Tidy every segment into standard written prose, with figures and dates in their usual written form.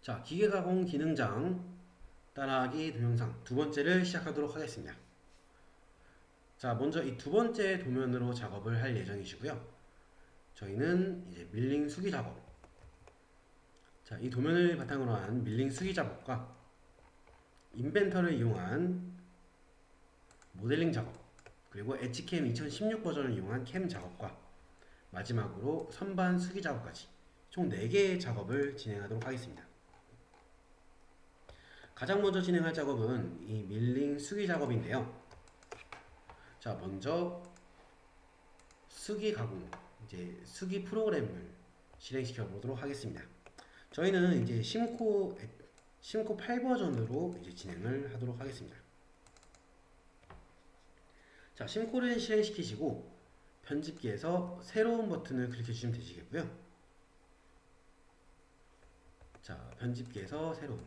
자, 기계가공 기능장 따라하기 동영상 두 번째를 시작하도록 하겠습니다. 자, 먼저 이 두 번째 도면으로 작업을 할 예정이시고요. 저희는 이제 밀링 수기 작업. 자, 이 도면을 바탕으로 한 밀링 수기 작업과 인벤터를 이용한 모델링 작업, 그리고 엣지캠 2016 버전을 이용한 캠 작업과 마지막으로 선반 수기 작업까지 총 4개의 작업을 진행하도록 하겠습니다. 가장 먼저 진행할 작업은 이 밀링 수기 작업인데요. 자, 먼저 수기 가공, 이제 수기 프로그램을 실행시켜 보도록 하겠습니다. 저희는 이제 심코 8 버전으로 이제 진행을 하도록 하겠습니다. 자, 심코를 실행시키시고 편집기에서 새로운 버튼을 클릭해 주시면 되시겠고요. 자, 편집기에서 새로운.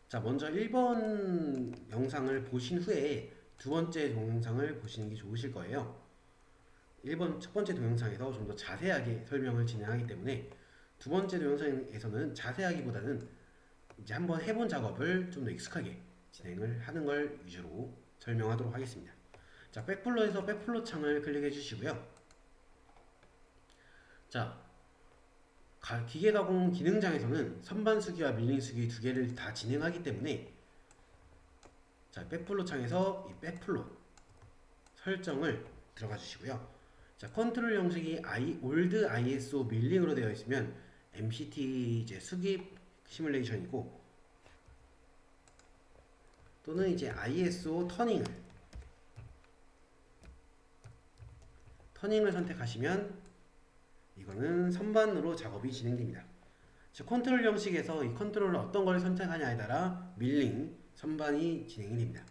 자, 먼저 1번 영상을 보신 후에 두 번째 동영상을 보시는 게 좋으실 거예요. 1번 첫 번째 동영상에서 좀 더 자세하게 설명을 진행하기 때문에 두 번째 동영상에서는 자세하기보다는 이제 한번 해본 작업을 좀 더 익숙하게 진행을 하는 걸 위주로 설명하도록 하겠습니다. 자, 백플로에서 백플로 창을 클릭해 주시고요. 자, 기계가공 기능장에서는 선반수기와 밀링수기 두 개를 다 진행하기 때문에 자, 백플로 창에서 이 백플로 설정을 들어가 주시고요. 자, 컨트롤 형식이 올드 ISO 밀링으로 되어 있으면 MCT 이제 수기 시뮬레이션이고, 또는 이제 ISO 터닝을 선택하시면 이거는 선반으로 작업이 진행됩니다. 즉, 컨트롤 형식에서 이 컨트롤을 어떤 걸 선택하냐에 따라 밀링, 선반이 진행이 됩니다.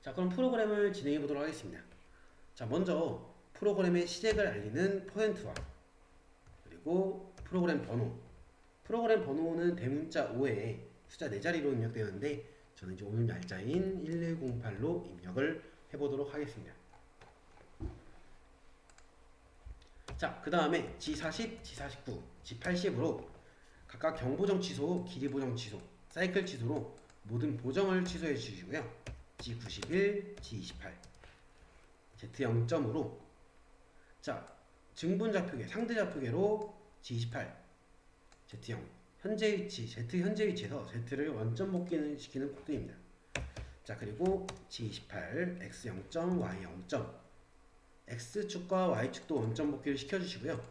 자, 그럼 프로그램을 진행해 보도록 하겠습니다. 자, 먼저 프로그램의 시작을 알리는 포인트와 그리고 프로그램 번호는 대문자 5에 숫자 4자리로 입력되었는데 저는 이제 오늘 날짜인 1108로 입력을 해보도록 하겠습니다. 자, 그 다음에 G40, G49, G80으로 각각 경보정 취소, 길이 보정 취소, 사이클 취소로 모든 보정을 취소해 주시고요. G91, G28, Z0점으로 자, 증분 좌표계, 상대 좌표계로 G28, Z0 현재 위치, Z 현재 위치에서 Z를 원점 복귀시키는 코드입니다. 자, 그리고 G28, X0점, Y0점, X축과 Y축도 원점 복귀를 시켜주시고요.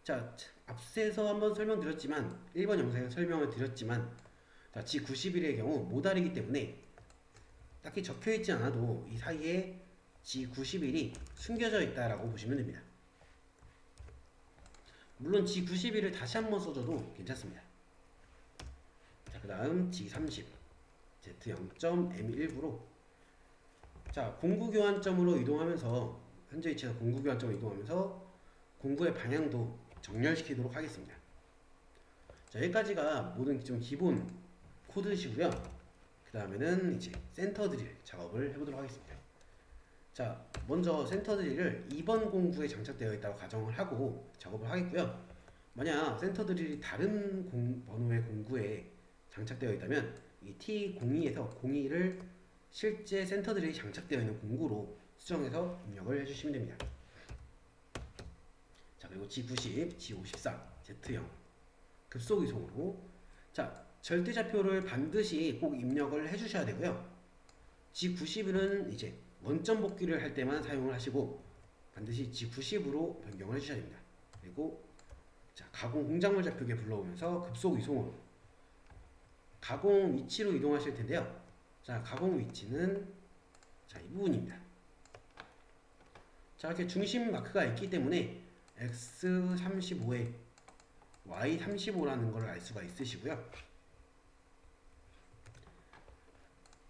자, 앞서서 한번 설명드렸지만 1번 영상에서 설명을 드렸지만 자, G91의 경우 모달이기 때문에 딱히 적혀있지 않아도 이 사이에 G91이 숨겨져 있다라고 보시면 됩니다. 물론 G91을 다시 한번 써줘도 괜찮습니다. 자, 그 다음 G30 Z0.M19로 자, 공구 교환점으로 이동하면서 현재 위치에서 공구 교환점으로 이동하면서 공구의 방향도 정렬시키도록 하겠습니다. 자, 여기까지가 모든 좀 기본 코드시고요. 그 다음에는 이제 센터 드릴 작업을 해보도록 하겠습니다. 자, 먼저 센터 드릴을 2번 공구에 장착되어 있다고 가정을 하고 작업을 하겠고요. 만약 센터 드릴이 다른 번호의 공구에 장착되어 있다면 이 T02에서 02를 실제 센터 드릴이 장착되어 있는 공구로 수정해서 입력을 해주시면 됩니다. 자, 그리고 G90, G54, Z0 급속 이송으로 자, 절대좌표를 반드시 꼭 입력을 해주셔야 되고요. G90은 이제 원점 복귀를 할 때만 사용을 하시고 반드시 G90으로 변경을 해주셔야 됩니다. 그리고 자, 가공 공작물 좌표계 불러오면서 급속 이송으로 가공 위치로 이동하실 텐데요. 자, 가공 위치는 자, 이 부분입니다. 자, 이렇게 중심 마크가 있기 때문에 X35에 Y35라는 걸 알 수가 있으시고요.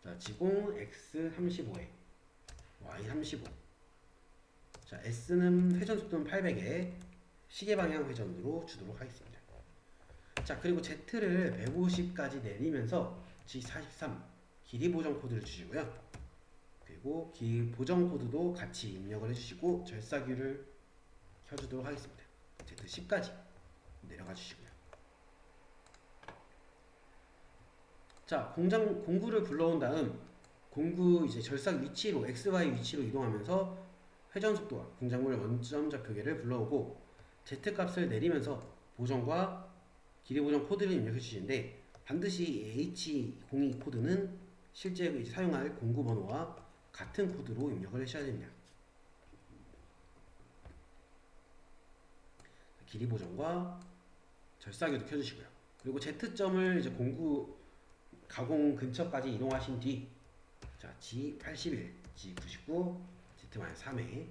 자, 지공 X35에 Y35. 자, S는 회전 속도는 800에 시계 방향 회전으로 주도록 하겠습니다. 자, 그리고 Z를 150까지 내리면서 G43 길이 보정 코드를 주시고요. 그리고 길이 보정 코드도 같이 입력을 해주시고 절사규를 켜주도록 하겠습니다. Z10까지 내려가 주시고요. 자, 공구를 불러온 다음 공구 이제 절삭 위치로 XY 위치로 이동하면서 회전 속도와 공작물 원점 좌표계를 불러오고 Z 값을 내리면서 보정과 길이 보정 코드를 입력해 주시는데 반드시 H02 코드는 실제 이제 사용할 공구 번호와 같은 코드로 입력을 하셔야 됩니다. 길이 보정과 절삭에도 켜주시고요. 그리고 Z점을 이제 공구 가공 근처까지 이동하신 뒤, 자, G81, G99, Z-3회,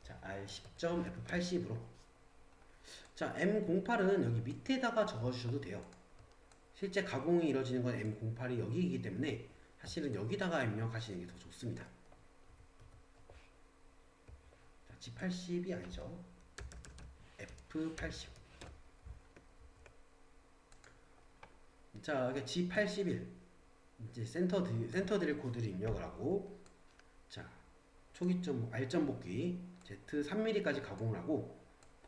자, R10점 F80으로, 자, M08은 여기 밑에다가 적어주셔도 돼요. 실제 가공이 이루어지는 건 M08이 여기이기 때문에 사실은 여기다가 입력하시는 게 더 좋습니다. 자, G80이 아니죠. F80. 자, 이게 G81 이제 센터 드릴 코드를 입력을 하고, 자, 초기점 R점 복귀 Z3mm까지 가공을 하고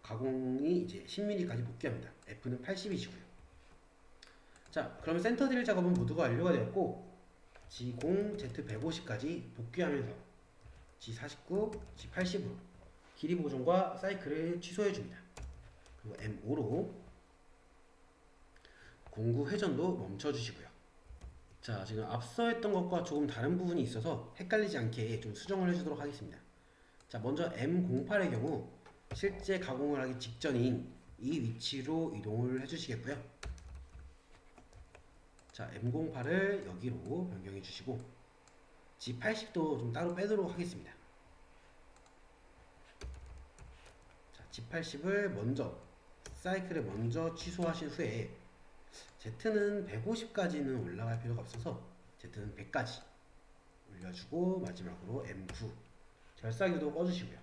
가공이 이제 10mm까지 복귀합니다. F는 80이시고요. 자, 그러면 센터 드릴 작업은 모두가 완료가 되었고 G0, Z150까지 복귀하면서 G49, G80으로 길이 보정과 사이클을 취소해 줍니다. 그리고 M5로 공구 회전도 멈춰 주시고요. 자, 지금 앞서 했던 것과 조금 다른 부분이 있어서 헷갈리지 않게 좀 수정을 해주도록 하겠습니다. 자, 먼저 M08의 경우 실제 가공을 하기 직전인 이 위치로 이동을 해주시겠고요. 자, M08을 여기로 변경해 주시고 G80도 좀 따로 빼도록 하겠습니다. 자, G80을 먼저 사이클을 먼저 취소하신 후에 Z는 150까지는 올라갈 필요가 없어서 Z는 100까지 올려주고 마지막으로 M9 절삭유도 꺼주시고요.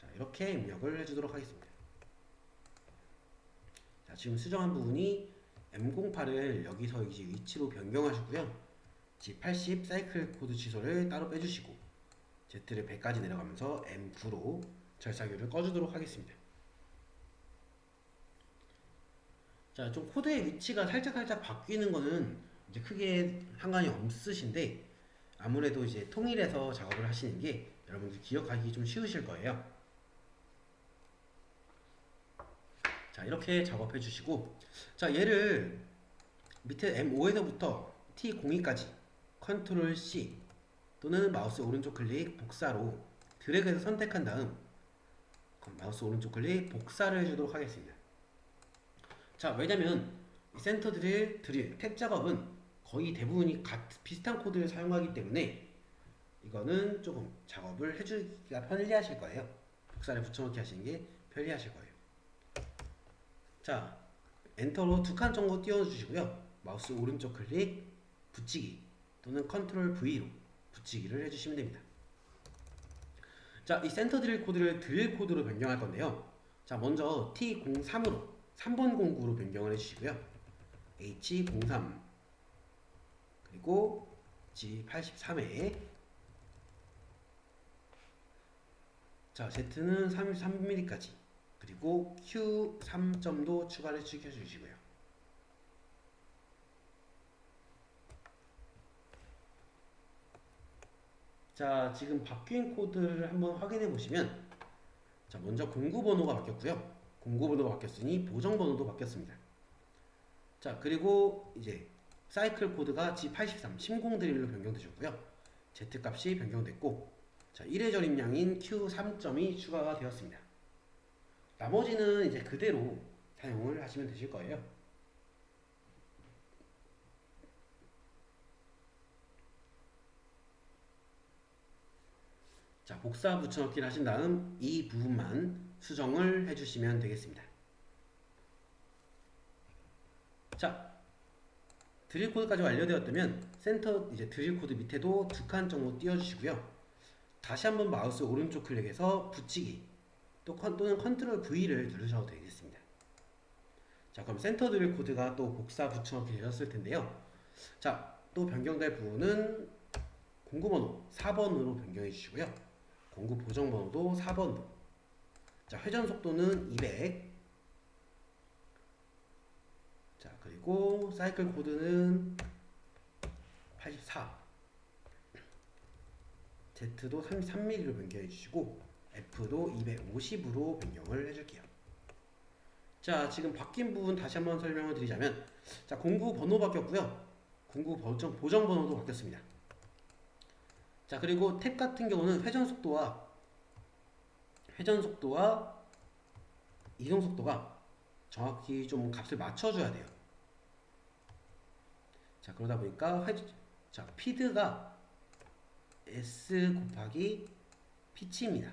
자, 이렇게 입력을 해주도록 하겠습니다. 자, 지금 수정한 부분이 M08을 여기서 이제 위치로 변경하시고요. G80 사이클 코드 취소를 따로 빼주시고 Z를 100까지 내려가면서 M9로 절삭유를 꺼주도록 하겠습니다. 자, 좀 코드의 위치가 살짝 바뀌는 거는 이제 크게 상관이 없으신데 아무래도 이제 통일해서 작업을 하시는 게 여러분들 기억하기 좀 쉬우실 거예요. 자, 이렇게 작업해 주시고, 자, 얘를 밑에 M5에서부터 T02까지 컨트롤 C 또는 마우스 오른쪽 클릭 복사로 드래그해서 선택한 다음 마우스 오른쪽 클릭 복사를 해주도록 하겠습니다. 자, 왜냐면 센터 드릴 탭 작업은 거의 대부분이 비슷한 코드를 사용하기 때문에 이거는 조금 작업을 해주기가 편리하실 거예요. 복사를 붙여넣기 하시는 게 편리하실 거예요. 자, 엔터로 2칸 정도 띄워주시고요. 마우스 오른쪽 클릭 붙이기 또는 컨트롤 V로 붙이기를 해주시면 됩니다. 자, 이 센터 드릴 코드를 드릴 코드로 변경할 건데요. 자, 먼저 T03으로 3번 공구로 변경을 해주시고요. H03 그리고 G83에 자, Z는 33mm까지 그리고 Q3점도 추가를 시켜주시고요. 자, 지금 바뀐 코드를 한번 확인해 보시면 자, 먼저 공구 번호가 바뀌었고요. 공구 번호가 바뀌었으니 보정 번호도 바뀌었습니다. 자, 그리고 이제 사이클 코드가 G83 심공 드릴로 변경되셨고요. Z 값이 변경됐고 자, 1회 절임량인 Q3점이 추가가 되었습니다. 나머지는 이제 그대로 사용을 하시면 되실 거예요. 자, 복사 붙여넣기를 하신 다음 이 부분만 수정을 해주시면 되겠습니다. 자, 드릴 코드까지 완료되었다면 센터 이제 드릴 코드 밑에도 2칸 정도 띄워주시고요. 다시 한번 마우스 오른쪽 클릭해서 붙이기 또는 컨트롤 V를 누르셔도 되겠습니다. 자, 그럼 센터 드릴 코드가 또 복사 붙여넣기 되셨을 텐데요. 자, 또 변경될 부분은 공구 번호 4번으로 변경해 주시고요. 공구 보정 번호도 4번으로. 자, 회전 속도는 200. 있고 사이클 코드는 84, Z도 33mm로 변경해 주시고 F도 250으로 변경을 해줄게요. 자, 지금 바뀐 부분 다시 한번 설명을 드리자면, 자, 공구 번호 바뀌었고요. 공구 보정 번호도 바뀌었습니다. 자, 그리고 탭 같은 경우는 회전 속도와 이동 속도가 정확히 좀 값을 맞춰줘야 돼요. 자, 그러다 보니까 자, 피드가 S 곱하기 피치입니다.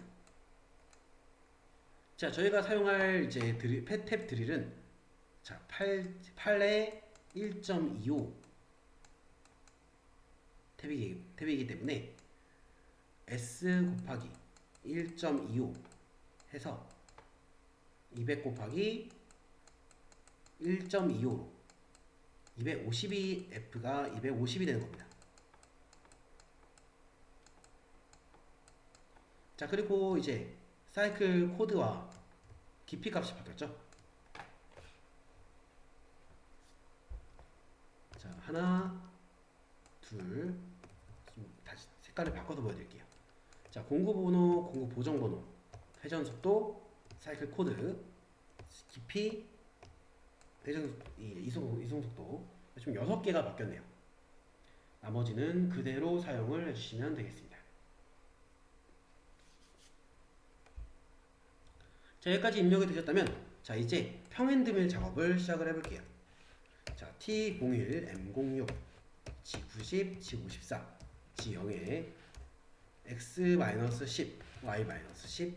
자, 저희가 사용할 이제 탭 드릴은 자, 8에 1.25 탭이기 때문에 S 곱하기 1.25 해서 200 곱하기 1.25로 252 F가 250이 되는 겁니다. 자, 그리고 이제 사이클 코드와 깊이 값이 바뀌었죠. 자, 하나, 둘, 다시 색깔을 바꿔서 보여드릴게요. 자, 공구 번호, 공구 보정 번호, 회전 속도, 사이클 코드, 깊이, 이송 속도 좀 6개가 바뀌었네요. 나머지는 그대로 사용을 해주시면 되겠습니다. 자, 여기까지 입력이 되셨다면, 자, 이제 평행드밀 작업을 시작을 해볼게요. 자, T01, M06, G90, G54, G01에 X-10, Y-10,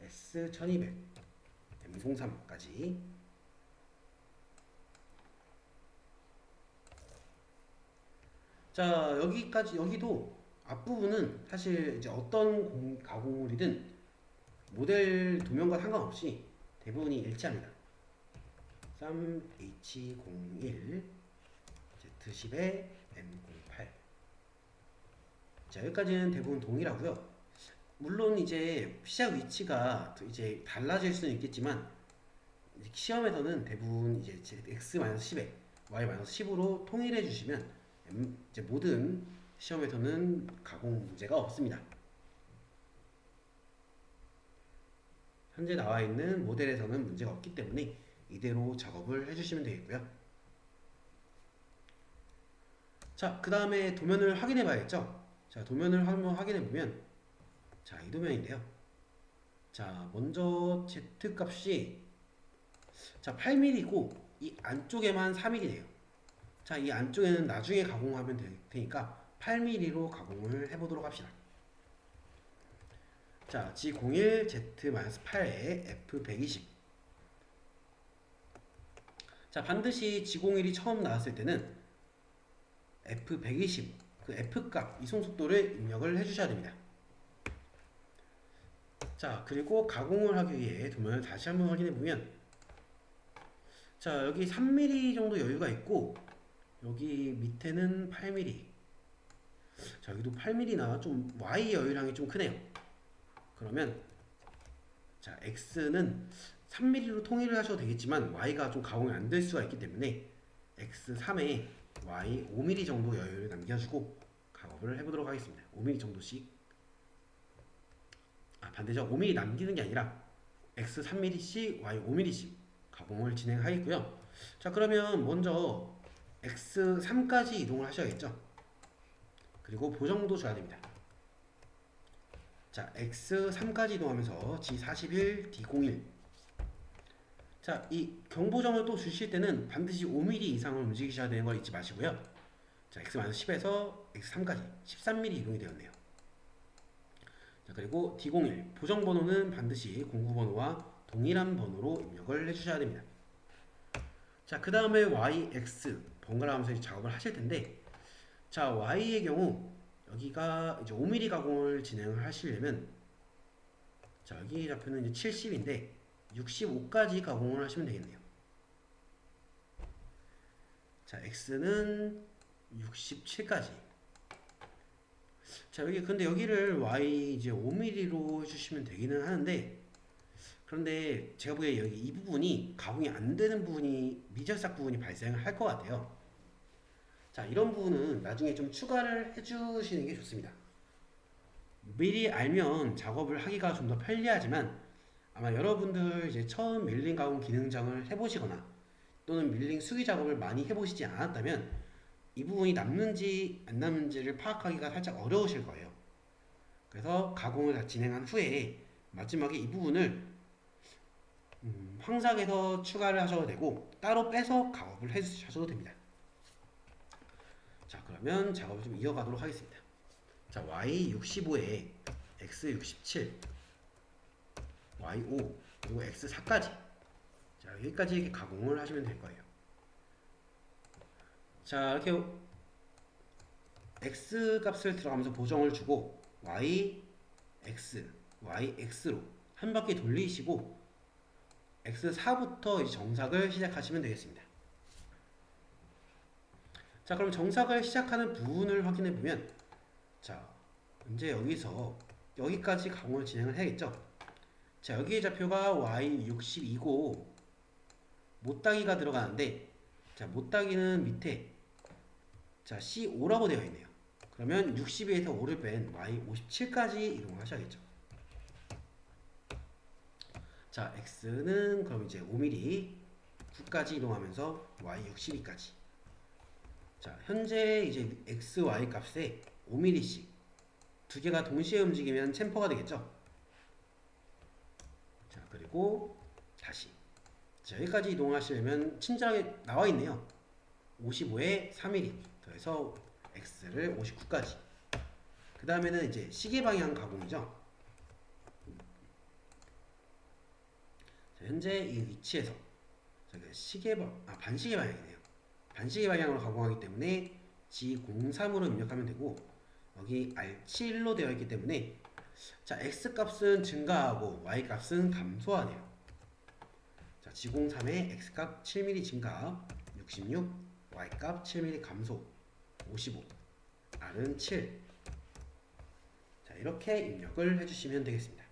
S1200, M03까지. 자, 여기도 앞부분은 사실 이제 어떤 가공물이든 모델 도면과 상관없이 대부분이 일치합니다. 3H01, Z10에 M08. 자, 여기까지는 대부분 동일하고요. 물론 이제 시작 위치가 이제 달라질 수는 있겠지만 시험에서는 대부분 이제 X-10에 Y-10으로 통일해 주시면 이제 모든 시험에서는 가공 문제가 없습니다. 현재 나와 있는 모델에서는 문제가 없기 때문에 이대로 작업을 해주시면 되겠고요. 자, 그 다음에 도면을 확인해 봐야겠죠. 자, 도면을 한번 확인해 보면, 자, 이 도면인데요. 자, 먼저 Z 값이 자 8mm고 이 안쪽에만 3mm네요. 자, 이 안쪽에는 나중에 가공하면 되니까 8mm로 가공을 해보도록 합시다. 자, G01, Z-8에 F120. 자, 반드시 G01이 처음 나왔을 때는 F120, 그 F값, 이송속도를 입력을 해주셔야 됩니다. 자, 그리고 가공을 하기 위해 도면을 다시 한번 확인해보면, 자, 여기 3mm 정도 여유가 있고, 여기 밑에는 8mm. 자, 여기도 8mm나 좀 Y 여유량이 좀 크네요. 그러면 자, X는 3mm로 통일을 하셔도 되겠지만 Y가 좀 가공이 안 될 수가 있기 때문에 X3에 Y 5mm 정도 여유를 남겨주고 작업을 해보도록 하겠습니다. 5mm 정도씩. 반대죠. 5mm 남기는 게 아니라 X 3mm씩 Y 5mm씩 가공을 진행하겠고요. 자, 그러면 먼저 X3까지 이동을 하셔야겠죠. 그리고 보정도 줘야 됩니다. 자, X3까지 이동하면서 G41, D01. 자, 이 경보정을 또 주실 때는 반드시 5mm 이상을 움직이셔야 되는 걸 잊지 마시고요. 자, X-10에서 X3까지 13mm 이동이 되었네요. 자, 그리고 D01 보정 번호는 반드시 공구 번호와 동일한 번호로 입력을 해주셔야 됩니다. 자, 그 다음에 YX 번갈아 가면서 작업을 하실 텐데, 자, Y의 경우 여기가 이제 5mm 가공을 진행을 하시려면, 자, 여기 좌표는 이제 70인데 65까지 가공을 하시면 되겠네요. 자, X는 67까지. 자, 여기 근데 여기를 Y 이제 5mm로 해주시면 되기는 하는데, 그런데 제가 보기에 여기 이 부분이 가공이 안 되는 부분이 미적삭 부분이 발생을 할 것 같아요. 자, 이런 부분은 나중에 좀 추가를 해주시는 게 좋습니다. 미리 알면 작업을 하기가 좀 더 편리하지만 아마 여러분들 이제 처음 밀링 가공 기능장을 해보시거나 또는 밀링 수기 작업을 많이 해보시지 않았다면 이 부분이 남는지 안 남는지를 파악하기가 살짝 어려우실 거예요. 그래서 가공을 다 진행한 후에 마지막에 이 부분을 황삭에서 추가를 하셔도 되고 따로 빼서 작업을 해주셔도 됩니다. 자, 그러면 작업을 좀 이어가도록 하겠습니다. 자, Y65에 X67, Y5 그리고 X4까지, 자, 여기까지 이렇게 가공을 하시면 될 거예요. 자, 이렇게 X 값을 들어가면서 보정을 주고 Y, X, Y, X로 한 바퀴 돌리시고 X4부터 이제 정삭을 시작하시면 되겠습니다. 자, 그럼 정삭을 시작하는 부분을 확인해 보면, 자, 이제 여기서 여기까지 가공을 진행을 해야겠죠. 자, 여기의 좌표가 Y62고 못따기가 들어가는데, 자, 못따기는 밑에 자 C5라고 되어 있네요. 그러면 62에서 5를 뺀 Y57까지 이동을 하셔야겠죠. 자, X는 그럼 이제 5mm 9까지 이동하면서 Y62까지. 자, 현재 이제 X, Y 값에 5mm씩 두 개가 동시에 움직이면 챔퍼가 되겠죠. 자, 그리고 다시. 자, 여기까지 이동하시려면 친절하게 나와 있네요. 55에 3mm 더해서 X를 59까지. 그 다음에는 이제 시계 방향 가공이죠. 자, 현재 이 위치에서 반시계 방향이네요. 반시계 방향으로 가공하기 때문에 G03으로 입력하면 되고 여기 R7로 되어 있기 때문에 자, X 값은 증가하고 Y 값은 감소하네요. 자, G03의 X 값 7mm 증가, 66, Y 값 7mm 감소, 55, R은 7. 자, 이렇게 입력을 해주시면 되겠습니다.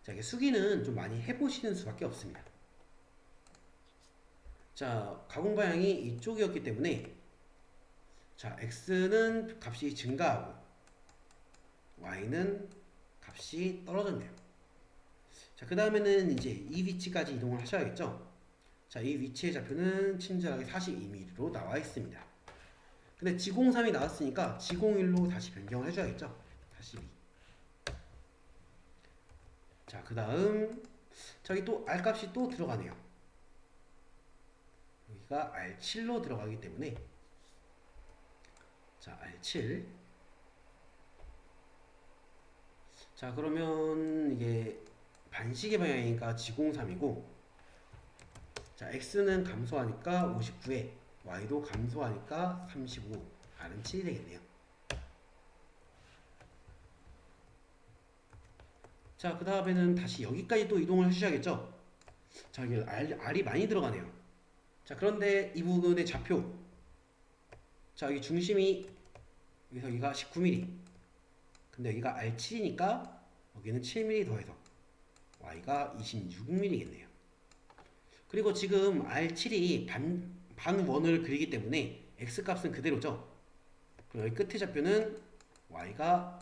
자, 이게 수기는 좀 많이 해보시는 수밖에 없습니다. 자, 가공 방향이 이쪽이었기 때문에 자, X는 값이 증가하고 Y는 값이 떨어졌네요. 자, 그 다음에는 이제 이 위치까지 이동을 하셔야겠죠. 자, 이 위치의 좌표는 친절하게 42mm로 나와 있습니다. 근데 G03이 나왔으니까 G01로 다시 변경을 해줘야겠죠. 42. 자, 그 다음 저기 또 R값이 또 들어가네요. 여기가 R7로 들어가기 때문에 자, R7. 자, 그러면 이게 반시계 방향이니까 G03이고 자, X는 감소하니까 59에 Y도 감소하니까 35, R은 7이 되겠네요. 자, 그 다음에는 다시 여기까지 또 이동을 해주셔야겠죠. 자, 이게 R이 많이 들어가네요. 자, 그런데 이 부분의 좌표, 자, 여기 중심이 여기가 19mm, 근데 여기가 R7이니까 여기는 7mm 더해서 Y가 26mm겠네요. 그리고 지금 R7이 반원을 그리기 때문에 X값은 그대로죠. 그리고 여기 끝의 좌표는 Y가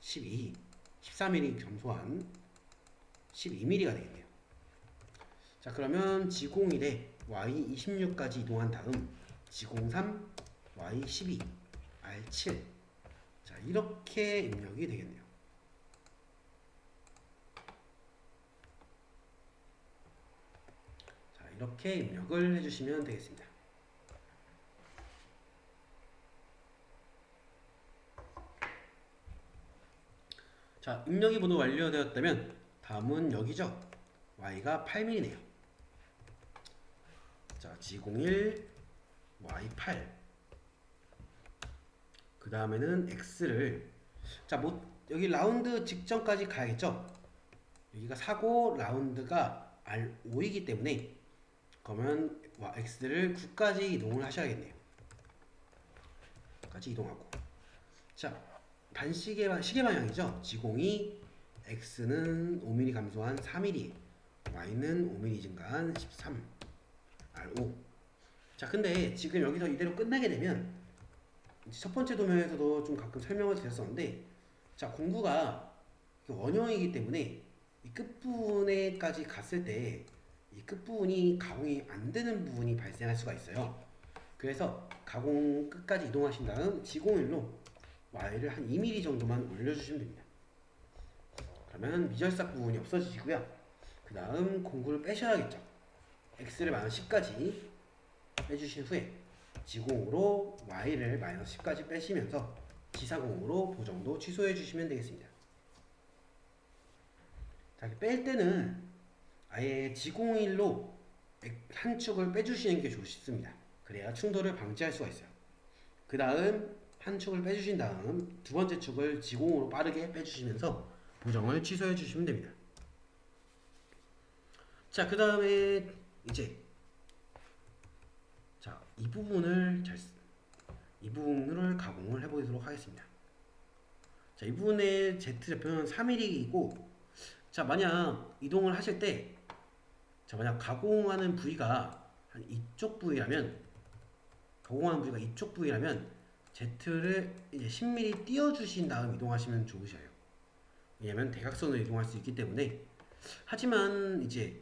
12, 14mm 감소한 12mm가 되겠네요. 자, 그러면 G01에 Y26까지 이동한 다음 G03, Y12, R7. 자, 이렇게 입력이 되겠네요. 자, 이렇게 입력을 해주시면 되겠습니다. 자, 입력이 모두 완료되었다면 다음은 여기죠. Y가 8mm네요. 자, G01, Y8. 그 다음에는 X를 자, 여기 라운드 직전까지 가야겠죠. 여기가 4고 라운드가 R5이기 때문에 그러면 X를 9까지 이동을 하셔야겠네요. 9까지 이동하고 자, 시계 방향이죠. G02, x는 5mm 감소한 4mm, y는 5mm 증가한 13, R5. 자, 근데 지금 여기서 이대로 끝나게 되면 첫 번째 도면에서도 좀 가끔 설명을 드렸었는데, 자, 공구가 원형이기 때문에 이 끝부분에까지 갔을 때 이 끝부분이 가공이 안 되는 부분이 발생할 수가 있어요. 그래서 가공 끝까지 이동하신 다음 지공일로 Y를 한 2mm 정도만 올려주시면 됩니다. 그러면 미절삭 부분이 없어지시고요. 그 다음 공구를 빼셔야겠죠. X를 마이너스 10까지 빼주신 후에 지공으로 Y를 마이너스 10까지 빼시면서 지사공으로 보정도 취소해 주시면 되겠습니다. 자, 뺄 때는 아예 지공일로 한 축을 빼주시는 게 좋습니다. 그래야 충돌을 방지할 수가 있어요. 그 다음 한 축을 빼주신 다음 두 번째 축을 지공으로 빠르게 빼주시면서 보정을 취소해 주시면 됩니다. 자, 그 다음에 이제 자, 이 부분을 가공을 해보도록 하겠습니다. 자, 이 부분의 Z좌표는 3mm이고, 자, 만약 이동을 하실 때, 자, 만약 가공하는 부위가 이쪽 부위라면 Z를 이제 10mm 띄워주신 다음 이동하시면 좋으셔요. 왜냐면 대각선으로 이동할 수 있기 때문에. 하지만 이제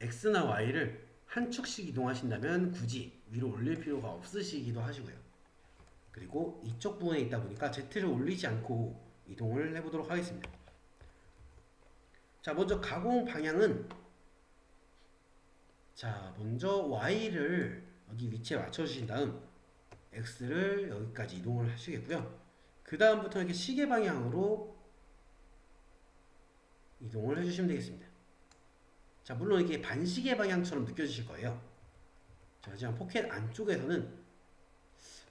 X나 Y를 한 축씩 이동하신다면 굳이 위로 올릴 필요가 없으시기도 하시고요. 그리고 이쪽 부분에 있다 보니까 Z를 올리지 않고 이동을 해보도록 하겠습니다. 자, 먼저 가공 방향은, 자, 먼저 Y를 여기 위치에 맞춰주신 다음 X를 여기까지 이동을 하시겠고요. 그 다음부터 이렇게 시계 방향으로 이동을 해주시면 되겠습니다. 자, 물론 이게 반시계 방향처럼 느껴지실 거예요. 자, 하지만 포켓 안쪽에서는,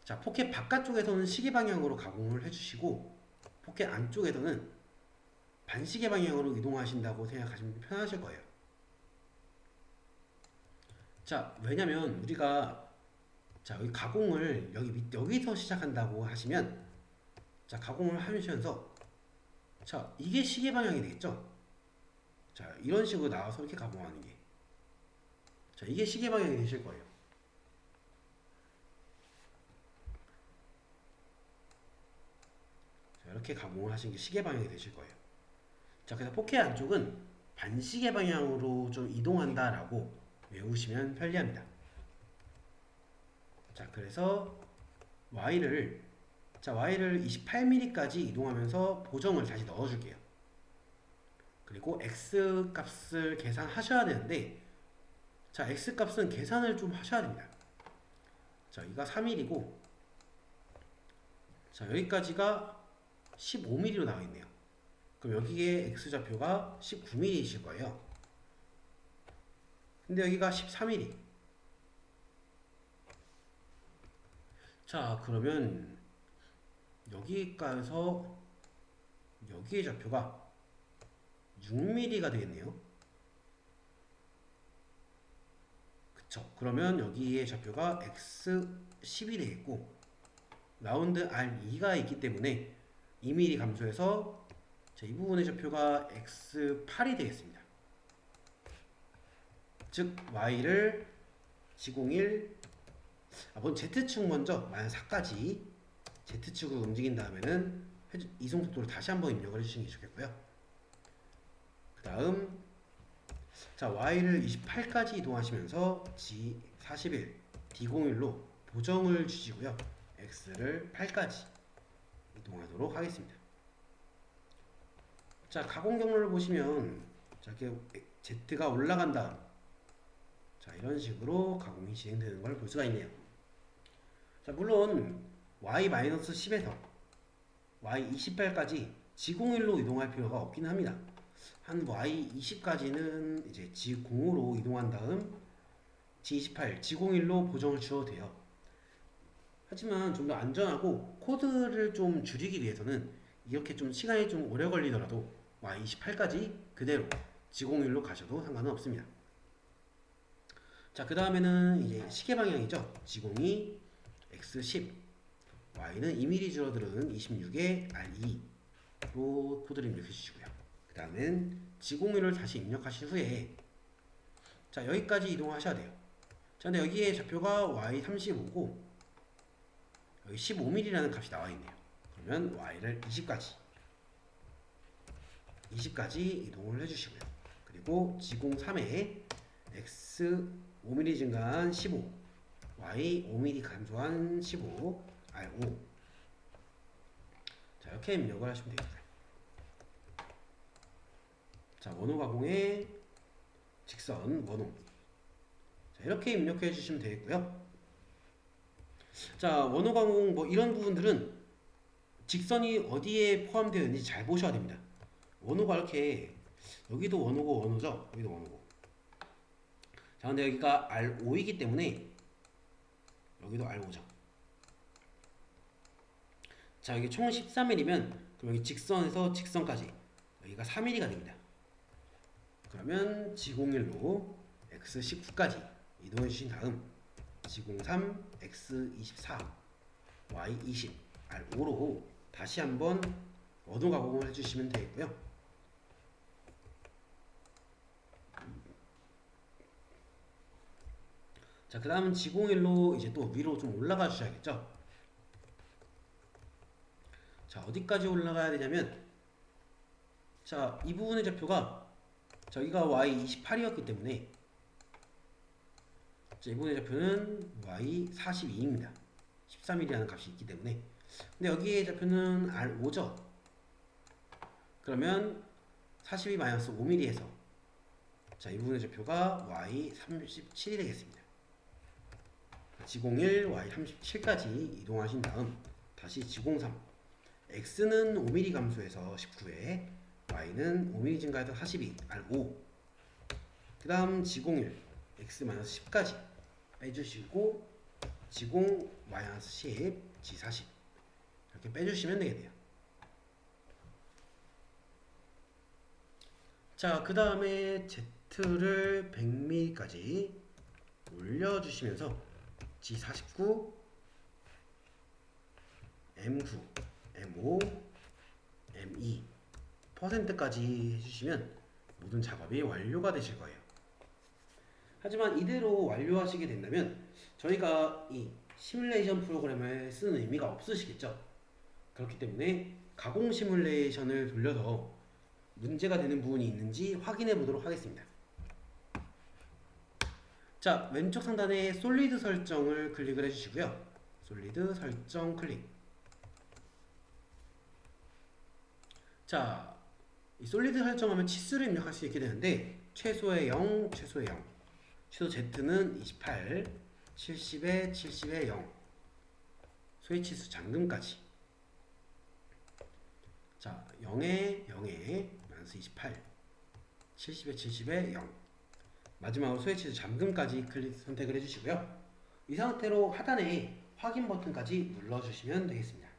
자, 포켓 바깥쪽에서는 시계 방향으로 가공을 해주시고, 포켓 안쪽에서는 반시계 방향으로 이동하신다고 생각하시면 편하실 거예요. 자, 왜냐면 우리가, 자, 여기 가공을 여기서 시작한다고 하시면, 자, 가공을 하시면서, 자, 이게 시계 방향이 되겠죠? 자, 이런 식으로 나와서 이렇게 가공하는 게, 자, 이게 시계 방향이 되실 거예요. 자, 이렇게 가공을 하시는 게 시계 방향이 되실 거예요. 자, 그래서 포켓 안쪽은 반시계 방향으로 좀 이동한다라고 외우시면 편리합니다. 자, 그래서 Y를 28mm까지 이동하면서 보정을 다시 넣어줄게요. 그리고 X 값을 계산하셔야 되는데, 자, X 값은 계산을 좀 하셔야 됩니다. 자, 여기가 3mm고, 자, 여기까지가 15mm로 나와 있네요. 그럼 여기에 X좌표가 19mm이실 거예요. 근데 여기가 13mm. 자, 그러면 여기까지서 여기의 좌표가 6mm가 되겠네요. 그쵸? 그러면 여기의 좌표가 X10이 되겠고, 라운드 R2가 있기 때문에 2mm 감소해서, 자, 이 부분의 좌표가 X8이 되겠습니다. 즉 Y를 G01, Z축 먼저 마이너스 4까지 Z축으로 움직인 다음에는 이송 속도를 다시 한번 입력을 해주시는 게 좋겠고요. 그 다음, 자, Y를 28까지 이동하시면서 G41, D01로 보정을 주시고요. X를 8까지 이동하도록 하겠습니다. 자, 가공 경로를 보시면, 자, 이렇게 Z가 올라간 다음, 자, 이런 식으로 가공이 진행되는 걸 볼 수가 있네요. 자, 물론 Y-10에서 Y28까지 G01로 이동할 필요가 없긴 합니다. 한 Y20까지는 이제 G0으로 이동한 다음 G28, G01로 보정을 주어도 돼요. 하지만 좀 더 안전하고 코드를 좀 줄이기 위해서는 이렇게 좀 시간이 좀 오래 걸리더라도 Y28까지 그대로 G01로 가셔도 상관은 없습니다. 자, 그 다음에는 이제 시계 방향이죠. G02, X10, Y는 2mm 줄어들은 26에 R2. 코드를 입력해 주시고요. 그 다음엔 지공률을 다시 입력하신 후에 자 여기까지 이동하셔야 돼요. 자 근데 여기에 좌표가 y35고 여기 15mm라는 값이 나와 있네요. 그러면 y를 20까지 이동을 해주시고요. 그리고 지공 3에 x 5mm 증가한 15, y 5mm 감소한 15, r 5. 자 이렇게 입력을 하시면 되겠다. 자 원호 가공의 직선 원호. 자 이렇게 입력해 주시면 되겠고요. 자 원호 가공 뭐 이런 부분들은 직선이 어디에 포함되어 있는지 잘 보셔야 됩니다. 원호가 이렇게 여기도 원호고 원호죠. 여기도 원호고. 자 근데 여기가 R5이기 때문에 여기도 R5죠. 자 여기 총 13mm면 그럼 여기 직선에서 직선까지 여기가 4mm가 됩니다. 그러면 지공일로 X19까지 이동해 주신 다음 지공3 X24 Y20 R5로 다시 한번 원호 가공을 해주시면 되겠고요. 자, 그 다음은 지공일로 이제 또 위로 좀 올라가 주셔야겠죠. 자, 어디까지 올라가야 되냐면, 자, 이 부분의 좌표가 저기가 Y28이었기 때문에, 자, 이 부분의 좌표는 Y42입니다. 13mm라는 값이 있기 때문에. 근데 여기의 좌표는 R5죠. 그러면 42-5mm에서, 자, 이 부분의 좌표가 Y37이 되겠습니다. 지공1 Y37까지 이동하신 다음 다시 지공3 X는 5mm 감소해서 19에 Y는 5mm 증가해서 42 R5 그 다음 지공1 X-10까지 빼주시고 지공 Y-10 G40 이렇게 빼주시면 되겠네요. 자, 그 다음에 Z를 100mm까지 올려주시면서 G49, M9, M5, M2 %까지 해주시면 모든 작업이 완료가 되실 거예요. 하지만 이대로 완료하시게 된다면 저희가 이 시뮬레이션 프로그램을 쓰는 의미가 없으시겠죠? 그렇기 때문에 가공 시뮬레이션을 돌려서 문제가 되는 부분이 있는지 확인해 보도록 하겠습니다. 자, 왼쪽 상단에 솔리드 설정을 클릭을 해주시고요. 솔리드 설정 클릭. 자, 이 솔리드 설정하면 치수를 입력할 수 있게 되는데 최소의 0, 최소의 0. 최소 Z는 28, 70에 70에 0. 소의 치수 잠금까지. 자, 0에 0에 마이너스 28, 70에 70에 0. 마지막으로 소의 치수 잠금까지 선택을 해주시고요. 이 상태로 하단에 확인 버튼까지 눌러주시면 되겠습니다.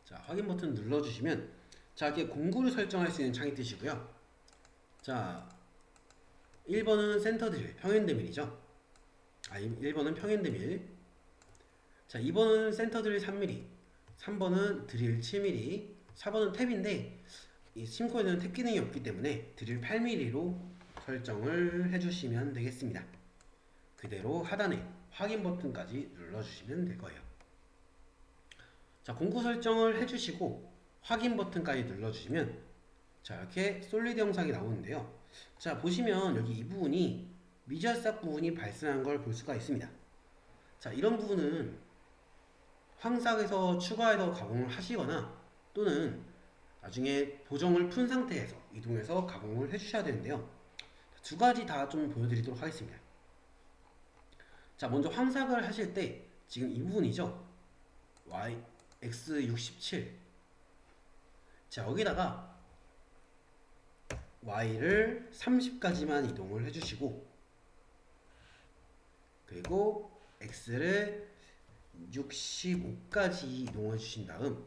자, 확인 버튼 눌러주시면 자, 이렇게 공구를 설정할 수 있는 창이 뜨시고요. 자, 1번은 센터 드릴, 평행드 밀이죠. 1번은 평행드 밀. 자, 2번은 센터 드릴 3mm. 3번은 드릴 7mm, 4번은 탭인데 이 심코에는 탭 기능이 없기 때문에 드릴 8mm로 설정을 해주시면 되겠습니다. 그대로 하단에 확인 버튼까지 눌러주시면 될 거예요. 자, 공구 설정을 해주시고 확인 버튼까지 눌러주시면 자, 이렇게 솔리드 영상이 나오는데요. 자, 보시면 여기 이 부분이 미지얼삭 부분이 발생한 걸 볼 수가 있습니다. 자, 이런 부분은 황삭에서 추가해서 가공을 하시거나 또는 나중에 보정을 푼 상태에서 이동해서 가공을 해주셔야 되는데요. 두 가지 다 좀 보여드리도록 하겠습니다. 자, 먼저 황삭을 하실 때 지금 이 부분이죠. X67. 자, 여기다가 Y를 30까지만 이동을 해주시고 그리고 X를 65까지 이동해 주신 다음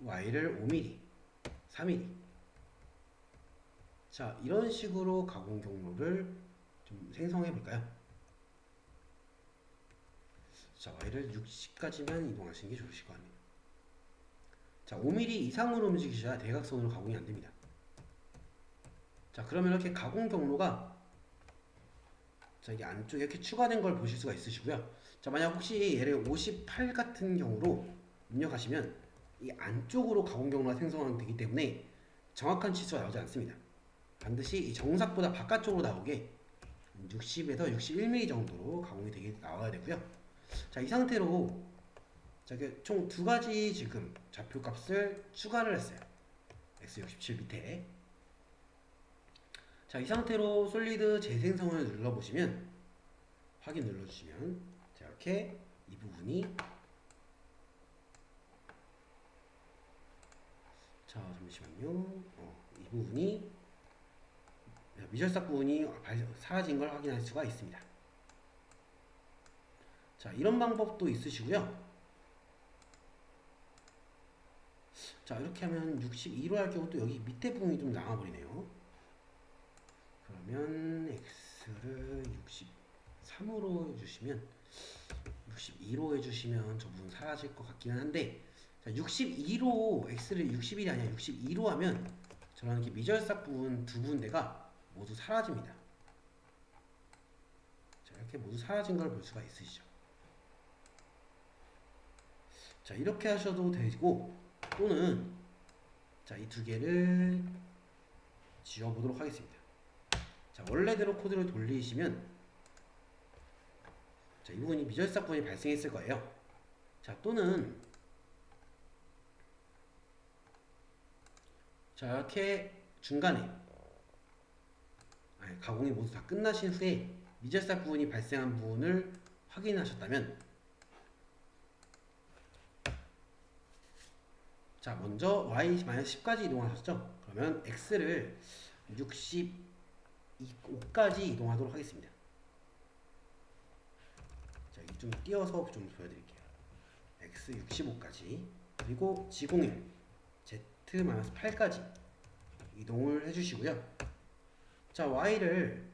Y를 5mm, 3mm. 자, 이런 식으로 가공 경로를 좀 생성해 볼까요? 자, Y를 60까지만 이동하시는 게 좋으실 것 같네요. 자, 5mm 이상으로 움직이셔야 대각선으로 가공이 안 됩니다. 자, 그러면 이렇게 가공 경로가 자, 이게 안쪽에 이렇게 추가된 걸 보실 수가 있으시고요. 자, 만약 혹시 얘를 58 같은 경우로 입력하시면 이 안쪽으로 가공 경로가 생성되기 때문에 정확한 치수가 나오지 않습니다. 반드시 이 정삭보다 바깥쪽으로 나오게 60에서 61mm 정도로 가공이 되게 나와야 되고요. 자, 이 상태로 자, 총 두 가지 지금 좌표 값을 추가를 했어요. X67 밑에. 자, 이 상태로 솔리드 재생성을 눌러보시면 확인 눌러주시면 자, 이렇게 이 부분이 자, 잠시만요. 이 부분이 미절삭 부분이 사라진 걸 확인할 수가 있습니다. 자, 이런 방법도 있으시고요. 자, 이렇게 하면 62로 할 경우 또 여기 밑에 부분이 좀 남아버리네요. 그러면 X를 63으로 해주시면 62로 해주시면 저 부분 사라질 것 같기는 한데 자, 62로 X를 61이 아니라 62로 하면 저런 이렇게 미절삭 부분 두 군데가 모두 사라집니다. 자, 이렇게 모두 사라진 걸 볼 수가 있으시죠. 자, 이렇게 하셔도 되고 또는 자, 이 두 개를 지워보도록 하겠습니다. 자, 원래대로 코드를 돌리시면 자, 이 부분이 미절삭 부분이 발생했을 거예요. 자, 또는 자, 이렇게 중간에 가공이 모두 다 끝나신 후에 미절삭 부분이 발생한 부분을 확인하셨다면 자, 먼저 Y-10까지 이동하셨죠? 그러면 X를 65까지 이동하도록 하겠습니다. 자, 이 좀 띄어서 좀 보여드릴게요. X 65까지 그리고 G01 Z-8까지 이동을 해주시고요. 자, Y를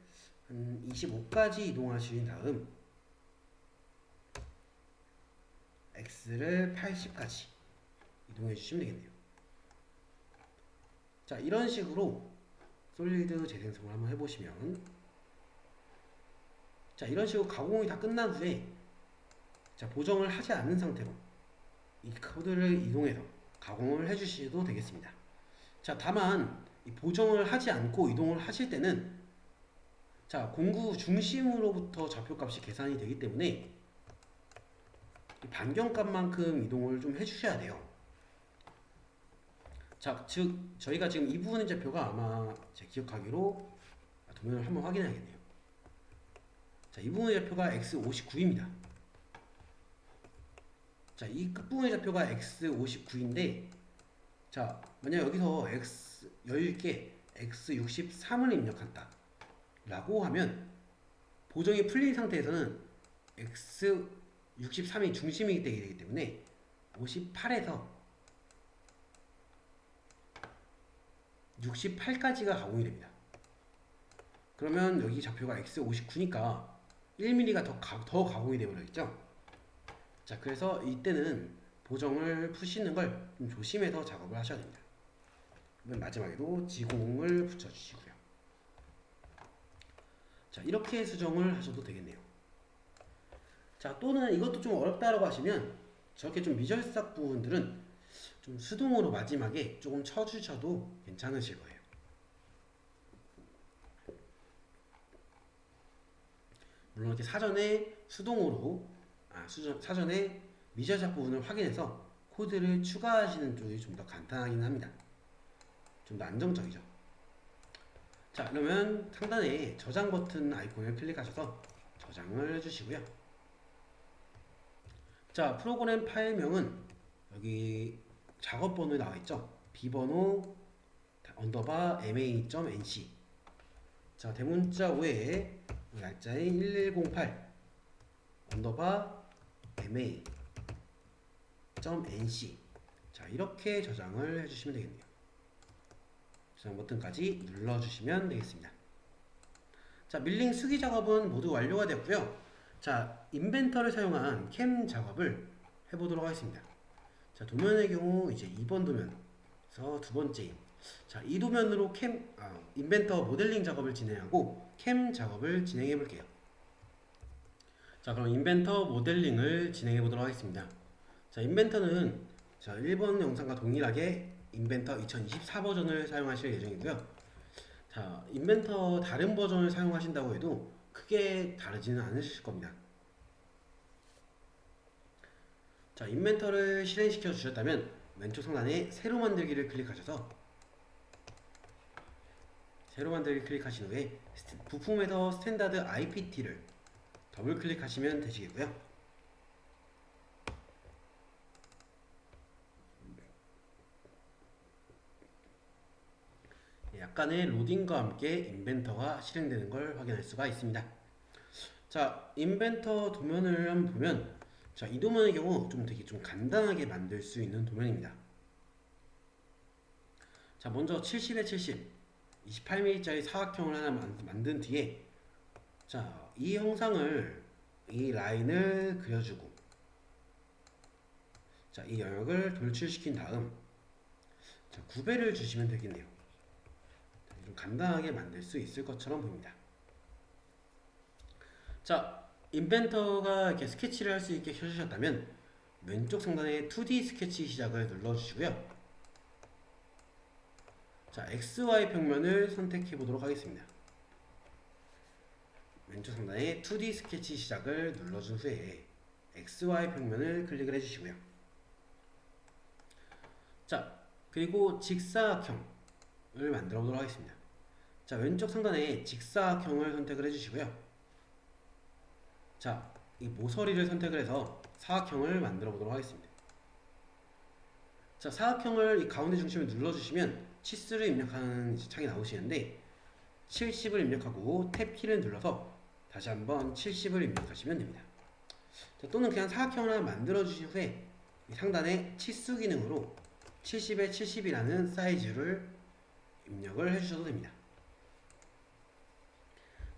한 25까지 이동하신 다음 X를 80까지 이동해 주시면 되겠네요. 자, 이런 식으로 솔리드 재생성을 한번 해보시면 자, 이런 식으로 가공이 다 끝난 후에 자, 보정을 하지 않는 상태로 이 코드를 이동해서 가공을 해주셔도 되겠습니다. 자, 다만 이 보정을 하지 않고 이동을 하실 때는 자, 공구 중심으로부터 좌표값이 계산이 되기 때문에 이 반경값만큼 이동을 좀 해주셔야 돼요. 자, 즉 저희가 지금 이 부분의 좌표가 아마 제 기억하기로 도면을 한번 확인해야겠네요. 자, 이 부분의 좌표가 X59입니다. 자, 이 끝부분의 좌표가 X59인데 자, 만약 여기서 여유있게 X63을 입력한다 라고 하면 보정이 풀린 상태에서는 X63이 중심이 되기 때문에 58에서 68까지가 가공이 됩니다. 그러면 여기 좌표가 X59니까 1mm가 더 가공이 되어버리겠죠. 자, 그래서 이때는 보정을 푸시는 걸 좀 조심해서 작업을 하셔야 됩니다. 그러면 마지막에도 지공을 붙여주시고요. 자, 이렇게 수정을 하셔도 되겠네요. 자, 또는 이것도 좀 어렵다라고 하시면 저렇게 좀 미절삭 부분들은 좀 수동으로 마지막에 조금 쳐주셔도 괜찮으실 거예요. 물론 이렇게 사전에 수동으로 사전에 미절삭 부분을 확인해서 코드를 추가하시는 쪽이 좀 더 간단하긴 합니다. 좀 더 안정적이죠. 자, 그러면 상단에 저장 버튼 아이콘을 클릭하셔서 저장을 해주시고요. 자, 프로그램 파일명은 여기 작업 번호에 나와 있죠. 비번호 _ma.nc. 자, 대문자 5에 날짜인 1108 _ma.nc. 자, 이렇게 저장을 해주시면 되겠네요. 저장 버튼까지 눌러주시면 되겠습니다. 자, 밀링 수기 작업은 모두 완료가 되었고요. 자, 인벤터를 사용한 캠 작업을 해보도록 하겠습니다. 자, 도면의 경우 이제 2번 도면에서 두 번째. 자, 이 도면으로 인벤터 모델링 작업을 진행하고 캠 작업을 진행해 볼게요. 자, 그럼 인벤터 모델링을 진행해 보도록 하겠습니다. 자, 인벤터는 자, 1번 영상과 동일하게 인벤터 2024 버전을 사용하실 예정이고요. 자, 인벤터 다른 버전을 사용하신다고 해도 크게 다르지는 않으실 겁니다. 자, 인벤터를 실행시켜 주셨다면 왼쪽 상단에 새로 만들기를 클릭하셔서 새로 만들기 클릭하신 후에 부품에서 스탠다드 IPT를 더블 클릭하시면 되시겠고요. 약간의 로딩과 함께 인벤터가 실행되는 걸 확인할 수가 있습니다. 자, 인벤터 도면을 한번 보면, 자, 이 도면의 경우 되게 간단하게 만들 수 있는 도면입니다. 자, 먼저 70에 70, 28mm짜리 사각형을 하나 만든 뒤에, 자, 이 형상을, 이 라인을 그려주고, 자, 이 영역을 돌출시킨 다음, 자, 구배를 주시면 되겠네요. 좀 간단하게 만들 수 있을 것처럼 보입니다. 자, 인벤터가 이렇게 스케치를 할 수 있게 켜주셨다면 왼쪽 상단에 2D 스케치 시작을 눌러주시고요. 자, XY 평면을 선택해 보도록 하겠습니다. 왼쪽 상단에 2D 스케치 시작을 눌러준 후에 XY 평면을 클릭을 해주시고요. 자, 그리고 직사각형을 만들어 보도록 하겠습니다. 자, 왼쪽 상단에 직사각형을 선택을 해주시고요. 자, 이 모서리를 선택을 해서 사각형을 만들어 보도록 하겠습니다. 자, 사각형을 이 가운데 중심을 눌러주시면 치수를 입력하는 창이 나오시는데 70을 입력하고 탭 키를 눌러서 다시 한번 70을 입력하시면 됩니다. 자, 또는 그냥 사각형을 하나 만들어 주신 후에 이 상단에 치수 기능으로 70에 70이라는 사이즈를 입력을 해주셔도 됩니다.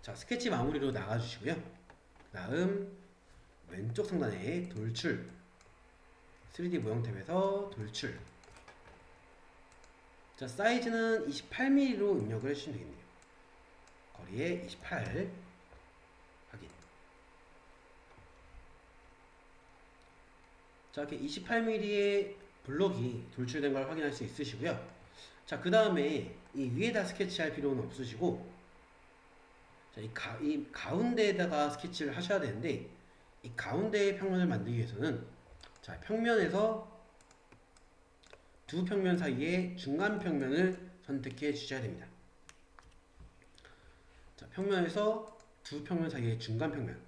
자, 스케치 마무리로 나가주시고요. 그 다음 왼쪽 상단에 돌출 3D 모형 탭에서 돌출. 자, 사이즈는 28mm로 입력을 해주시면 되겠네요. 거리에 28 확인. 자, 이렇게 28mm의 블록이 돌출된 걸 확인할 수 있으시고요. 자, 그 다음에 이 위에다 스케치할 필요는 없으시고, 자, 이 가운데에다가 스케치를 하셔야 되는데, 이 가운데의 평면을 만들기 위해서는, 자, 평면에서 두 평면 사이에 중간 평면을 선택해 주셔야 됩니다. 자, 평면에서 두 평면 사이의 중간 평면.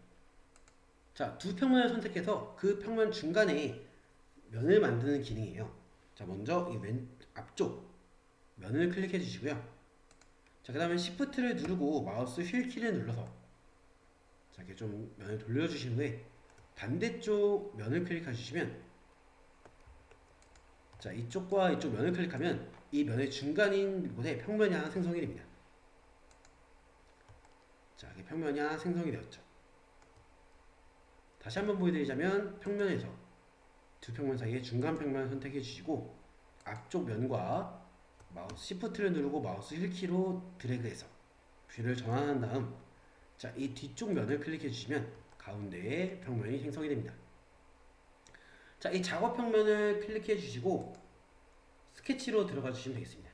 자, 두 평면을 선택해서 그 평면 중간에 면을 만드는 기능이에요. 자, 먼저 이 앞쪽 면을 클릭해 주시고요. 자, 그 다음에 Shift를 누르고 마우스 휠 키를 눌러서 자, 이렇게 좀 면을 돌려주신 후에 반대쪽 면을 클릭해 주시면, 자, 이쪽과 이쪽 면을 클릭하면 이 면의 중간인 곳에 평면이 하나 생성이 됩니다. 자, 이게 평면이 하나 생성이 되었죠. 다시 한번 보여드리자면 평면에서 두 평면 사이에 중간 평면을 선택해 주시고 앞쪽 면과 마우스 Shift를 누르고 마우스 휠키로 드래그해서 뷰를 전환한 다음, 자, 이 뒤쪽 면을 클릭해 주시면 가운데에 평면이 생성이 됩니다. 자, 이 작업 평면을 클릭해 주시고 스케치로 들어가 주시면 되겠습니다.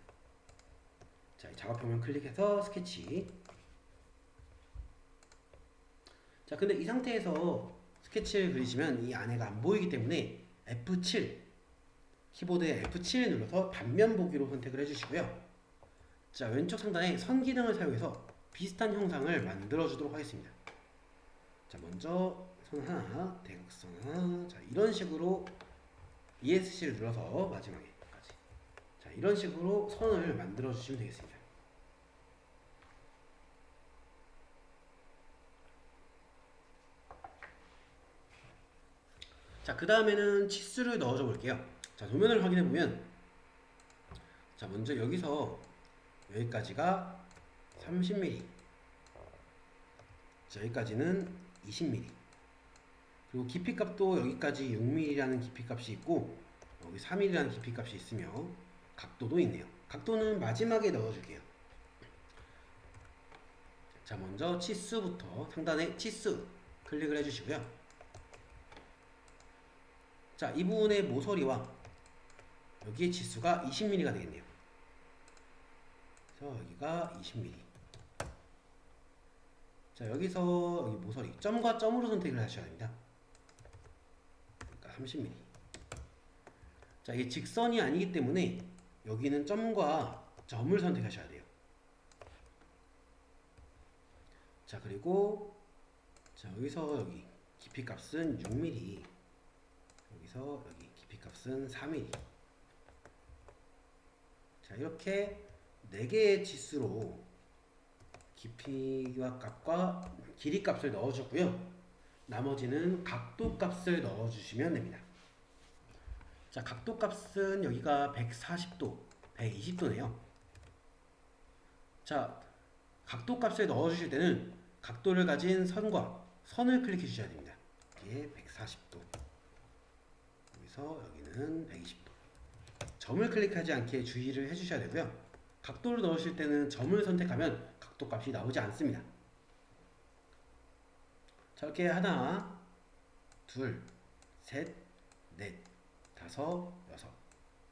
자, 이 작업 평면 클릭해서 스케치. 자, 근데 이 상태에서 스케치를 그리시면 이 안에가 안 보이기 때문에 F7 키보드에 F7을 눌러서 단면 보기로 선택을 해주시고요. 자, 왼쪽 상단에 선 기능을 사용해서 비슷한 형상을 만들어 주도록 하겠습니다. 자, 먼저 선 하나, 대각선 하나, 자, 이런 식으로 ESC를 눌러서 마지막에까지, 자, 이런 식으로 선을 만들어 주시면 되겠습니다. 자, 그 다음에는 치수를 넣어줘 볼게요. 자, 도면을 확인해 보면, 자, 먼저 여기서 여기까지가 30mm, 자, 여기까지는 20mm. 그리고 깊이값도 여기까지 6mm라는 깊이값이 있고 여기 3mm라는 깊이값이 있으며 각도도 있네요. 각도는 마지막에 넣어줄게요. 자, 먼저 치수부터 상단에 치수 클릭을 해주시고요. 자, 이 부분의 모서리와 여기의 치수가 20mm가 되겠네요. 그래서 여기가 20mm. 자, 여기서 여기 모서리 점과 점으로 선택을 하셔야 됩니다. 그러니까 30mm. 자, 이게 직선이 아니기 때문에 여기는 점과 점을 선택하셔야 돼요. 자, 그리고 자, 여기서 여기 깊이값은 6mm, 여기서 여기 깊이값은 4mm. 자, 이렇게 4개의 치수로 깊이와 값과 길이 값을 넣어주고요. 나머지는 각도 값을 넣어주시면 됩니다. 자, 각도 값은 여기가 140도, 120도네요. 자, 각도 값을 넣어주실 때는 각도를 가진 선과 선을 클릭해 주셔야 됩니다. 이게 140도, 여기서 여기는 120도. 점을 클릭하지 않게 주의를 해주셔야 되고요. 각도를 넣으실 때는 점을 선택하면 각도 값이 나오지 않습니다. 자, 이렇게 하나, 둘, 셋, 넷, 다섯,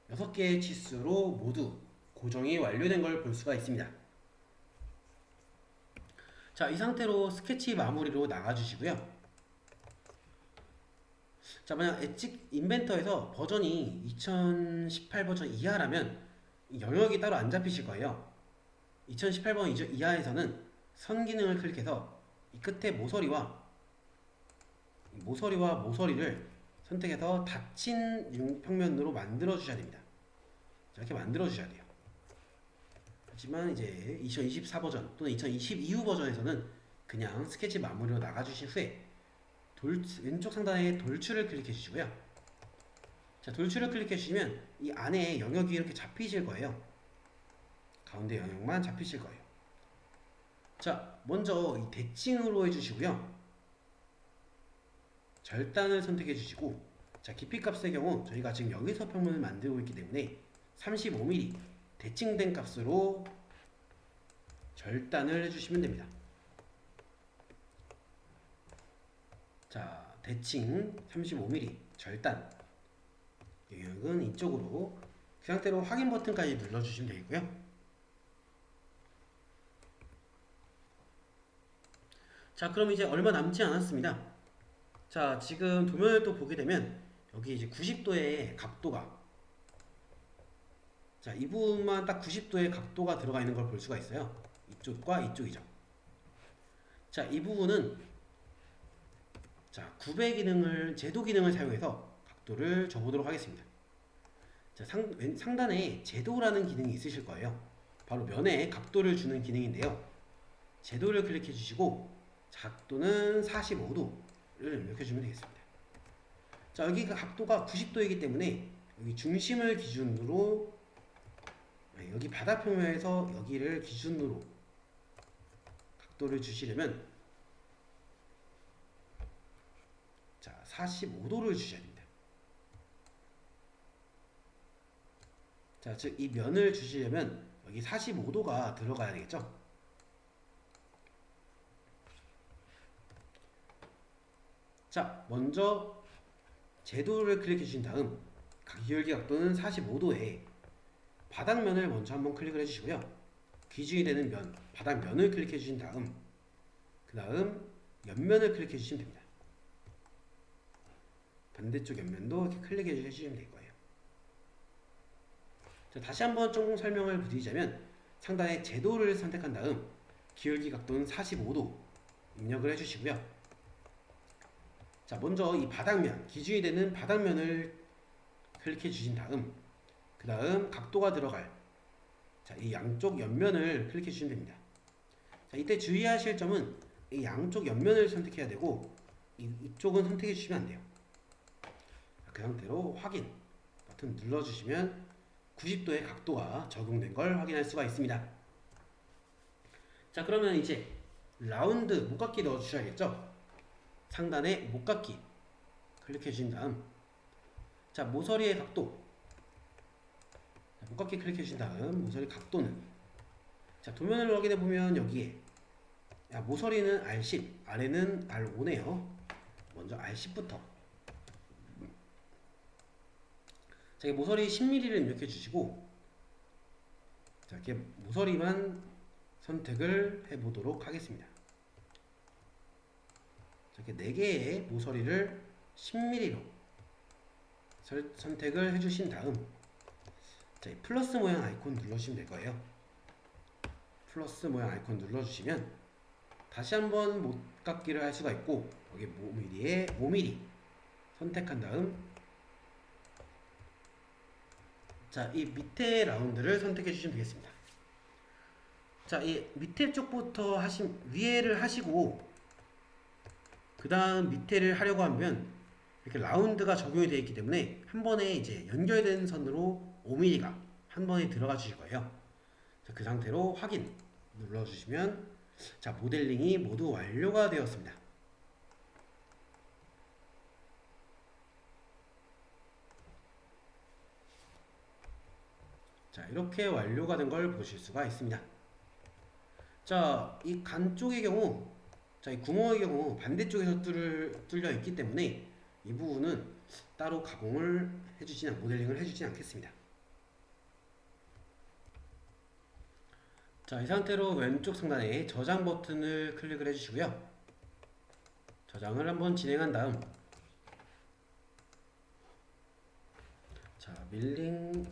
여섯 개의 치수로 모두 고정이 완료된 걸 볼 수가 있습니다. 자, 이 상태로 스케치 마무리로 나가주시고요. 자, 만약 엣지 인벤터에서 버전이 2018 버전 이하라면 영역이 따로 안 잡히실 거예요. 2018번 이하에서는 선 기능을 클릭해서 이 끝에 모서리를 선택해서 닫힌 평면으로 만들어 주셔야 됩니다. 이렇게 만들어 주셔야 돼요. 하지만 이제 2024 버전 또는 2022 버전에서는 그냥 스케치 마무리로 나가주신 후에 왼쪽 상단에 돌출을 클릭해 주시고요. 자, 돌출을 클릭해 주시면 이 안에 영역이 이렇게 잡히실 거예요. 가운데 영역만 잡히실 거예요. 자, 먼저 이 대칭으로 해주시고요. 절단을 선택해 주시고, 자, 깊이 값의 경우 저희가 지금 여기서 평면을 만들고 있기 때문에 35mm 대칭된 값으로 절단을 해주시면 됩니다. 자, 대칭 35mm 절단 영역은 이쪽으로 그 상태로 확인 버튼까지 눌러주시면 되겠고요. 자, 그럼 이제 얼마 남지 않았습니다. 자, 지금 도면을 또 보게 되면 여기 이제 90도의 각도가, 자, 이 부분만 딱 90도의 각도가 들어가 있는 걸 볼 수가 있어요. 이쪽과 이쪽이죠. 자, 이 부분은 자, 구배 기능을, 제도 기능을 사용해서 각도를 줘보도록 하겠습니다. 자, 상단에 제도라는 기능이 있으실 거예요. 바로 면에 각도를 주는 기능인데요. 제도를 클릭해 주시고 각도는 45도를 입력해 주면 되겠습니다. 자, 여기가 각도가 90도이기 때문에 여기 중심을 기준으로, 여기 바닥 평면에서 여기를 기준으로 각도를 주시려면 자, 45도를 주셔야 됩니다. 자, 즉 이 면을 주시려면 여기 45도가 들어가야 되겠죠. 자, 먼저 제도를 클릭해 주신 다음 기울기 각도는 45도에 바닥면을 먼저 한번 클릭을 해주시고요. 기준이 되는 면, 바닥면을 클릭해 주신 다음 그 다음 옆면을 클릭해 주시면 됩니다. 반대쪽 옆면도 이렇게 클릭해 주시면 될 거예요. 자, 다시 한번 조금 설명을 드리자면 상단에 제도를 선택한 다음 기울기 각도는 45도 입력을 해주시고요. 자, 먼저 이 바닥면, 기준이 되는 바닥면을 클릭해 주신 다음 그 다음 각도가 들어갈, 자, 이 양쪽 옆면을 클릭해 주시면 됩니다. 자, 이때 주의하실 점은 이 양쪽 옆면을 선택해야 되고 이쪽은 선택해 주시면 안 돼요. 자, 그 상태로 확인 버튼 눌러주시면 90도의 각도가 적용된 걸 확인할 수가 있습니다. 자, 그러면 이제 라운드 목깎이 넣어주셔야겠죠. 상단에 목깎이 클릭해 주신 다음, 자 모서리의 각도, 목깎이 클릭해 주신 다음 모서리 각도는, 자 도면을 확인해 보면 여기에 모서리는 R10, 아래는 R5네요. 먼저 R10부터, 자 이 모서리 10mm를 입력해 주시고, 자 이렇게 모서리만 선택을 해 보도록 하겠습니다. 자, 이렇게 4개의 모서리를 10mm로 선택을 해 주신 다음, 자, 이 플러스 모양 아이콘 눌러주시면 될 거예요. 플러스 모양 아이콘 눌러주시면 다시 한번 못깎기를 할 수가 있고, 여기 5mm에 5mm 선택한 다음, 자, 이 밑에 라운드를 선택해 주시면 되겠습니다. 자, 이 밑에 쪽부터 위에를 하시고, 그 다음 밑에를 하려고 하면 이렇게 라운드가 적용이 되어 있기 때문에 한 번에 이제 연결된 선으로 5mm가 한 번에 들어가 주실 거예요. 자, 그 상태로 확인 눌러주시면, 자 모델링이 모두 완료가 되었습니다. 자 이렇게 완료가 된 걸 보실 수가 있습니다. 자 이 간 쪽의 경우, 자 이 구멍의 경우 반대쪽에서 뚫려 있기 때문에 이 부분은 따로 가공을 모델링을 해주지 않겠습니다. 자, 이 상태로 왼쪽 상단에 저장 버튼을 클릭을 해주시고요. 저장을 한번 진행한 다음, 자, 밀링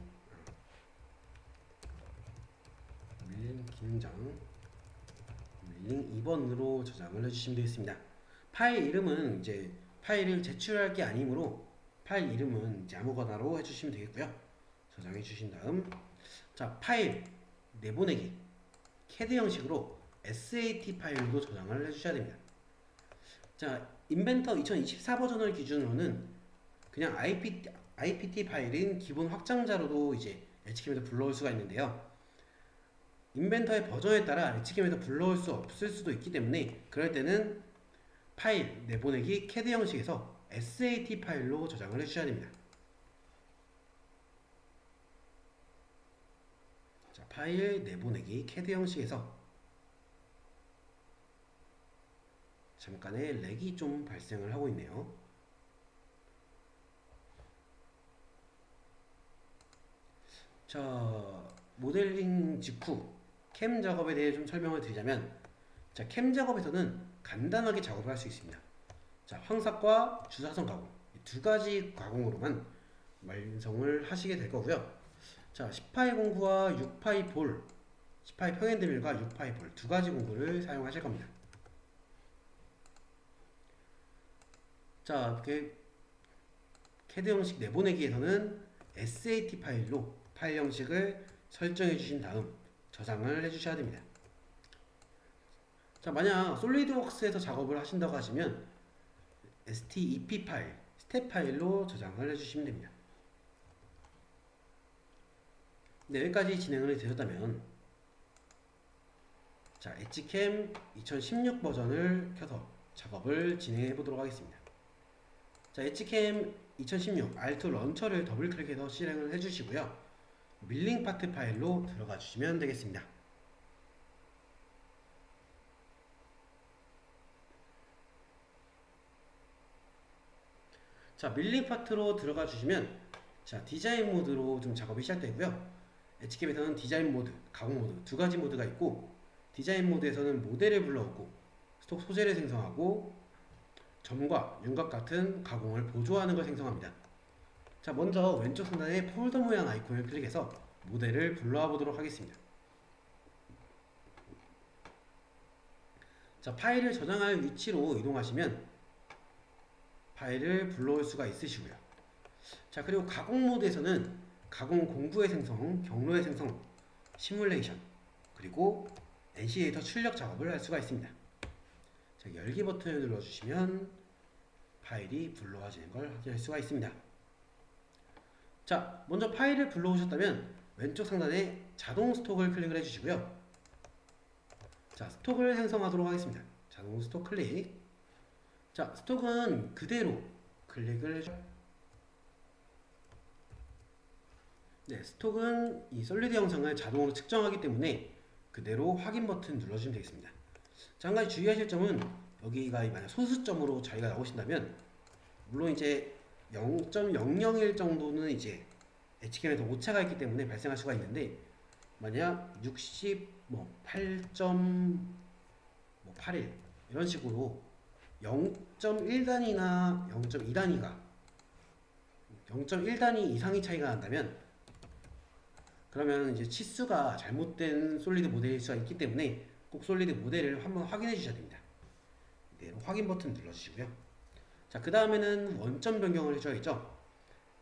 기능장 밀링 2번으로 저장을 해주시면 되겠습니다. 파일 이름은 이제 파일을 제출할 게 아니므로 파일 이름은 이제 아무거나로 해주시면 되겠고요. 저장해 주신 다음, 자, 파일 내보내기 CAD 형식으로 SAT 파일로 저장을 해주셔야 됩니다. 자, 인벤터 2024 버전을 기준으로는 그냥 IPT 파일인 기본 확장자로도 이제 엣지캠에서 불러올 수가 있는데요. 인벤터의 버전에 따라 엣지캠에서 불러올 수 없을 수도 있기 때문에 그럴 때는 파일 내보내기 CAD 형식에서 SAT 파일로 저장을 해주셔야 됩니다. 자, 파일 내보내기 CAD 형식에서 잠깐의 렉이 좀 발생을 하고 있네요. 자, 모델링 직후 캠 작업에 대해 좀 설명을 드리자면, 자, 캠 작업에서는 간단하게 작업을 할 수 있습니다. 자, 황삭과 주사선 가공, 이 두 가지 가공으로만 완성을 하시게 될 거고요. 자, 10파이 공구와 6파이 볼, 10파이 평행드밀과 6파이 볼 두 가지 공구를 사용하실 겁니다. 자, 이렇게 CAD 형식 내보내기에서는 SAT 파일로 파일 형식을 설정해 주신 다음 저장을 해 주셔야 됩니다. 자, 만약 솔리드웍스에서 작업을 하신다고 하시면 STEP 파일, 스텝 파일로 저장을 해 주시면 됩니다. 네, 여기까지 진행을 되셨다면, 자, 엣지캠 2016 버전을 켜서 작업을 진행해 보도록 하겠습니다. 자, 엣지캠 2016 R2 런처를 더블 클릭해서 실행을 해 주시고요. 밀링 파트 파일로 들어가 주시면 되겠습니다. 자, 밀링 파트로 들어가 주시면, 자, 디자인 모드로 좀 작업이 시작되고요. 엣지캠에서는 디자인 모드, 가공 모드 두 가지 모드가 있고, 디자인 모드에서는 모델을 불러오고 스톡 소재를 생성하고 점과 윤곽 같은 가공을 보조하는 걸 생성합니다. 자, 먼저 왼쪽 상단에 폴더 모양 아이콘을 클릭해서 모델을 불러와 보도록 하겠습니다. 자, 파일을 저장할 위치로 이동하시면 파일을 불러올 수가 있으시고요. 자, 그리고 가공 모드에서는 가공 공구의 생성, 경로의 생성, 시뮬레이션, 그리고 NC에이터 출력 작업을 할 수가 있습니다. 자, 열기 버튼을 눌러주시면 파일이 불러와지는 걸 확인할 수가 있습니다. 자, 먼저 파일을 불러오셨다면 왼쪽 상단에 자동 스톡을 클릭을 해주시고요. 자, 스톡을 생성하도록 하겠습니다. 자동 스톡 클릭. 자, 스톡은 그대로 클릭을 해주세요. 네, 스톡은 이 솔리드 영상을 자동으로 측정하기 때문에 그대로 확인 버튼 눌러주시면 되겠습니다. 자, 한 가지 주의하실 점은 여기가 만약 소수점으로 자리가 나오신다면 물론 이제 0.001 정도는 이제 엣지캠에서 오차가 있기 때문에 발생할 수가 있는데 만약 68.81 이런 식으로 0.1단위나 0.2단위가 0.1단위 이상의 차이가 난다면 그러면 이제 치수가 잘못된 솔리드 모델일 수가 있기 때문에 꼭 솔리드 모델을 한번 확인해 주셔야 됩니다. 네, 확인 버튼 눌러주시고요. 자, 그 다음에는 원점 변경을 해줘야겠죠.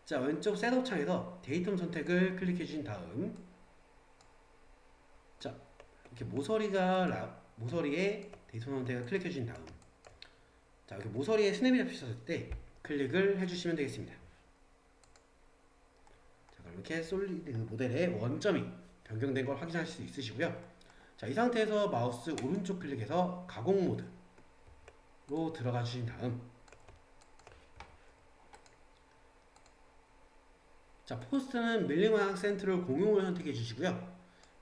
자, 왼쪽 셋업 창에서 데이텀 선택을 클릭해 주신 다음 자, 이렇게 모서리에 데이텀 선택을 클릭해 주신 다음 자, 여기 모서리에 스냅이 잡히셨을 때 클릭을 해주시면 되겠습니다. 자, 그럼 이렇게 솔리드 모델의 원점이 변경된 걸 확인하실 수 있으시고요. 자, 이 상태에서 마우스 오른쪽 클릭해서 가공 모드로 들어가 주신 다음 자, 포스트는 밀링왕 센트럴 공용을 선택해 주시고요.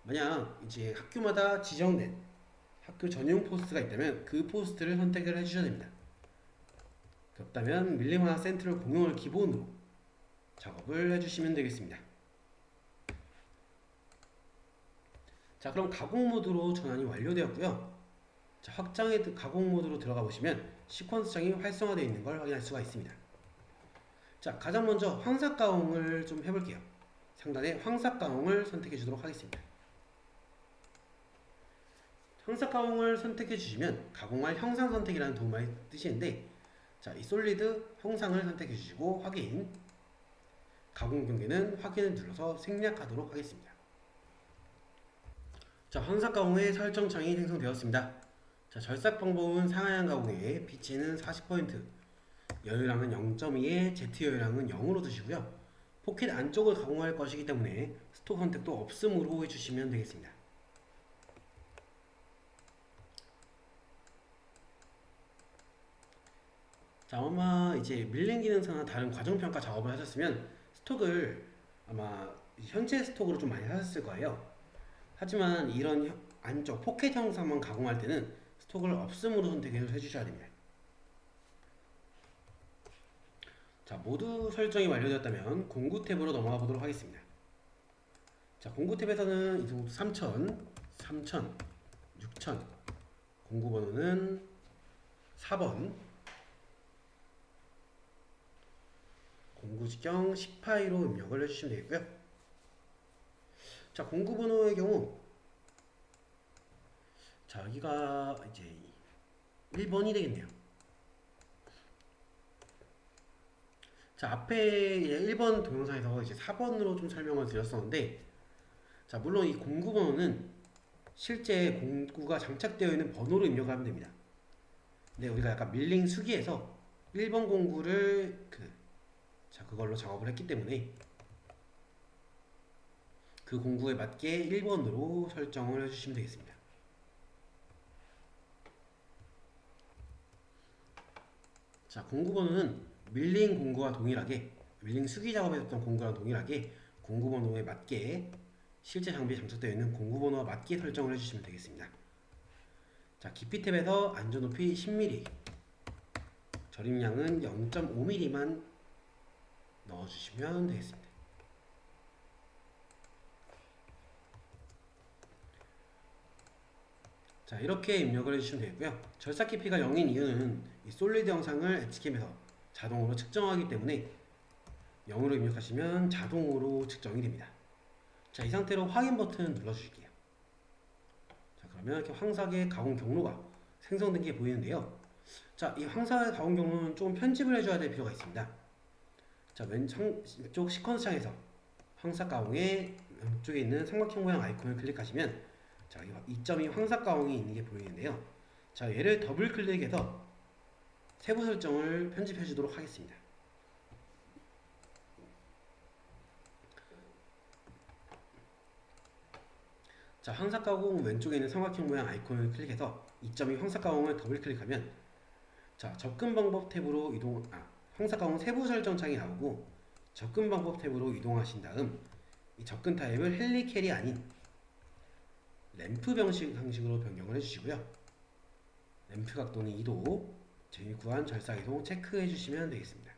만약 이제 학교마다 지정된 학교 전용 포스트가 있다면 그 포스트를 선택을 해주셔야 됩니다. 그렇다면 밀링왕 센트럴 공용을 기본으로 작업을 해주시면 되겠습니다. 자, 그럼 가공 모드로 전환이 완료되었고요. 자, 확장의 가공 모드로 들어가 보시면 시퀀스 창이 활성화되어 있는 걸 확인할 수가 있습니다. 자, 가장 먼저 황삭 가공을 좀 해볼게요. 상단에 황삭 가공을 선택해 주도록 하겠습니다. 황삭 가공을 선택해 주시면 가공할 형상 선택이라는 도움을 뜨시는데 자, 이 솔리드 형상을 선택해 주시고 확인 가공 경계는 확인을 눌러서 생략하도록 하겠습니다. 자, 황삭 가공의 설정 창이 생성되었습니다. 자, 절삭 방법은 상하향 가공에 비치는 40%, 여유량은 0.2에 Z 여유량은 0으로 두시고요. 포켓 안쪽을 가공할 것이기 때문에 스톡 선택도 없음으로 해주시면 되겠습니다. 자, 아마 이제 밀링 기능사나 다른 과정평가 작업을 하셨으면 스톡을 아마 현재 스톡으로 좀 많이 하셨을 거예요. 하지만 이런 안쪽 포켓 형상만 가공할 때는 스톡을 없음으로 선택해서 해주셔야 됩니다. 자, 모두 설정이 완료되었다면 공구 탭으로 넘어가 보도록 하겠습니다. 자, 공구 탭에서는 이 정도 3000, 6000 공구 번호는 4번 공구 직경 10파이로 입력을 해주시면 되겠고요. 자, 공구 번호의 경우 자, 여기가 이제 1번이 되겠네요. 자, 앞에 1번 동영상에서 이제 4번으로 좀 설명을 드렸었는데 자, 물론 이 공구 번호는 실제 공구가 장착되어 있는 번호로 입력하면 됩니다. 근데 우리가 약간 밀링 수기에서 1번 공구를 그걸로 작업을 했기 때문에 그 공구에 맞게 1번으로 설정을 해주시면 되겠습니다. 자, 공구 번호는 밀링 공구와 동일하게 밀링 수기 작업했던 공구랑 동일하게 공구 번호에 맞게 실제 장비에 장착되어 있는 공구 번호와 맞게 설정을 해주시면 되겠습니다. 자, 깊이 탭에서 안전 높이 10mm, 절임량은 0.5mm만 넣어주시면 되겠습니다. 자, 이렇게 입력을 해주시면 되겠고요. 절삭 깊이가 0인 이유는 이 솔리드 영상을 엣지캠에서 자동으로 측정하기 때문에 0으로 입력하시면 자동으로 측정이 됩니다. 자, 이 상태로 확인 버튼 눌러주실게요. 자, 그러면 이렇게 황삭의 가공 경로가 생성된 게 보이는데요. 자, 이 황삭의 가공 경로는 조금 편집을 해줘야 될 필요가 있습니다. 자, 왼쪽 시퀀스 창에서 황삭 가공의 왼쪽에 있는 삼각형 모양 아이콘을 클릭하시면 자, 이 점이 황삭 가공이 있는 게 보이는데요. 자, 얘를 더블 클릭해서 세부 설정을 편집해 주도록 하겠습니다. 자, 황삭 가공 왼쪽에 있는 삼각형 모양 아이콘을 클릭해서 이 점이 황삭 가공을 더블 클릭하면 자, 접근 방법 탭으로 황사 가공 세부 설정 창이 나오고 접근 방법 탭으로 이동하신 다음 이 접근 타입을 헬리켈이 아닌 램프 방식으로 변경을 해주시고요. 램프 각도는 2도, 재미 구간 절삭 이동 체크해 주시면 되겠습니다.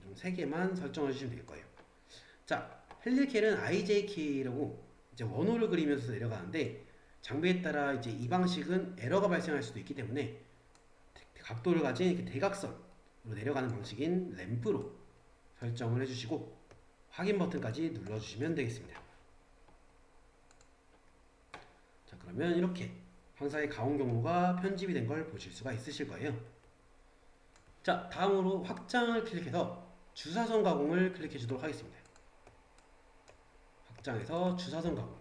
좀 3개만 설정해 주시면 될 거예요. 자, 헬리켈은 IJK라고 이제 원호를 그리면서 내려가는데 장비에 따라 이제 이 방식은 에러가 발생할 수도 있기 때문에 각도를 가진 이렇게 대각선으로 내려가는 방식인 램프로 설정을 해주시고 확인 버튼까지 눌러주시면 되겠습니다. 자, 그러면 이렇게 황사의 가공 경로가 편집이 된 걸 보실 수가 있으실 거예요. 자, 다음으로 확장을 클릭해서 주사선 가공을 클릭해 주도록 하겠습니다. 확장해서 주사선 가공.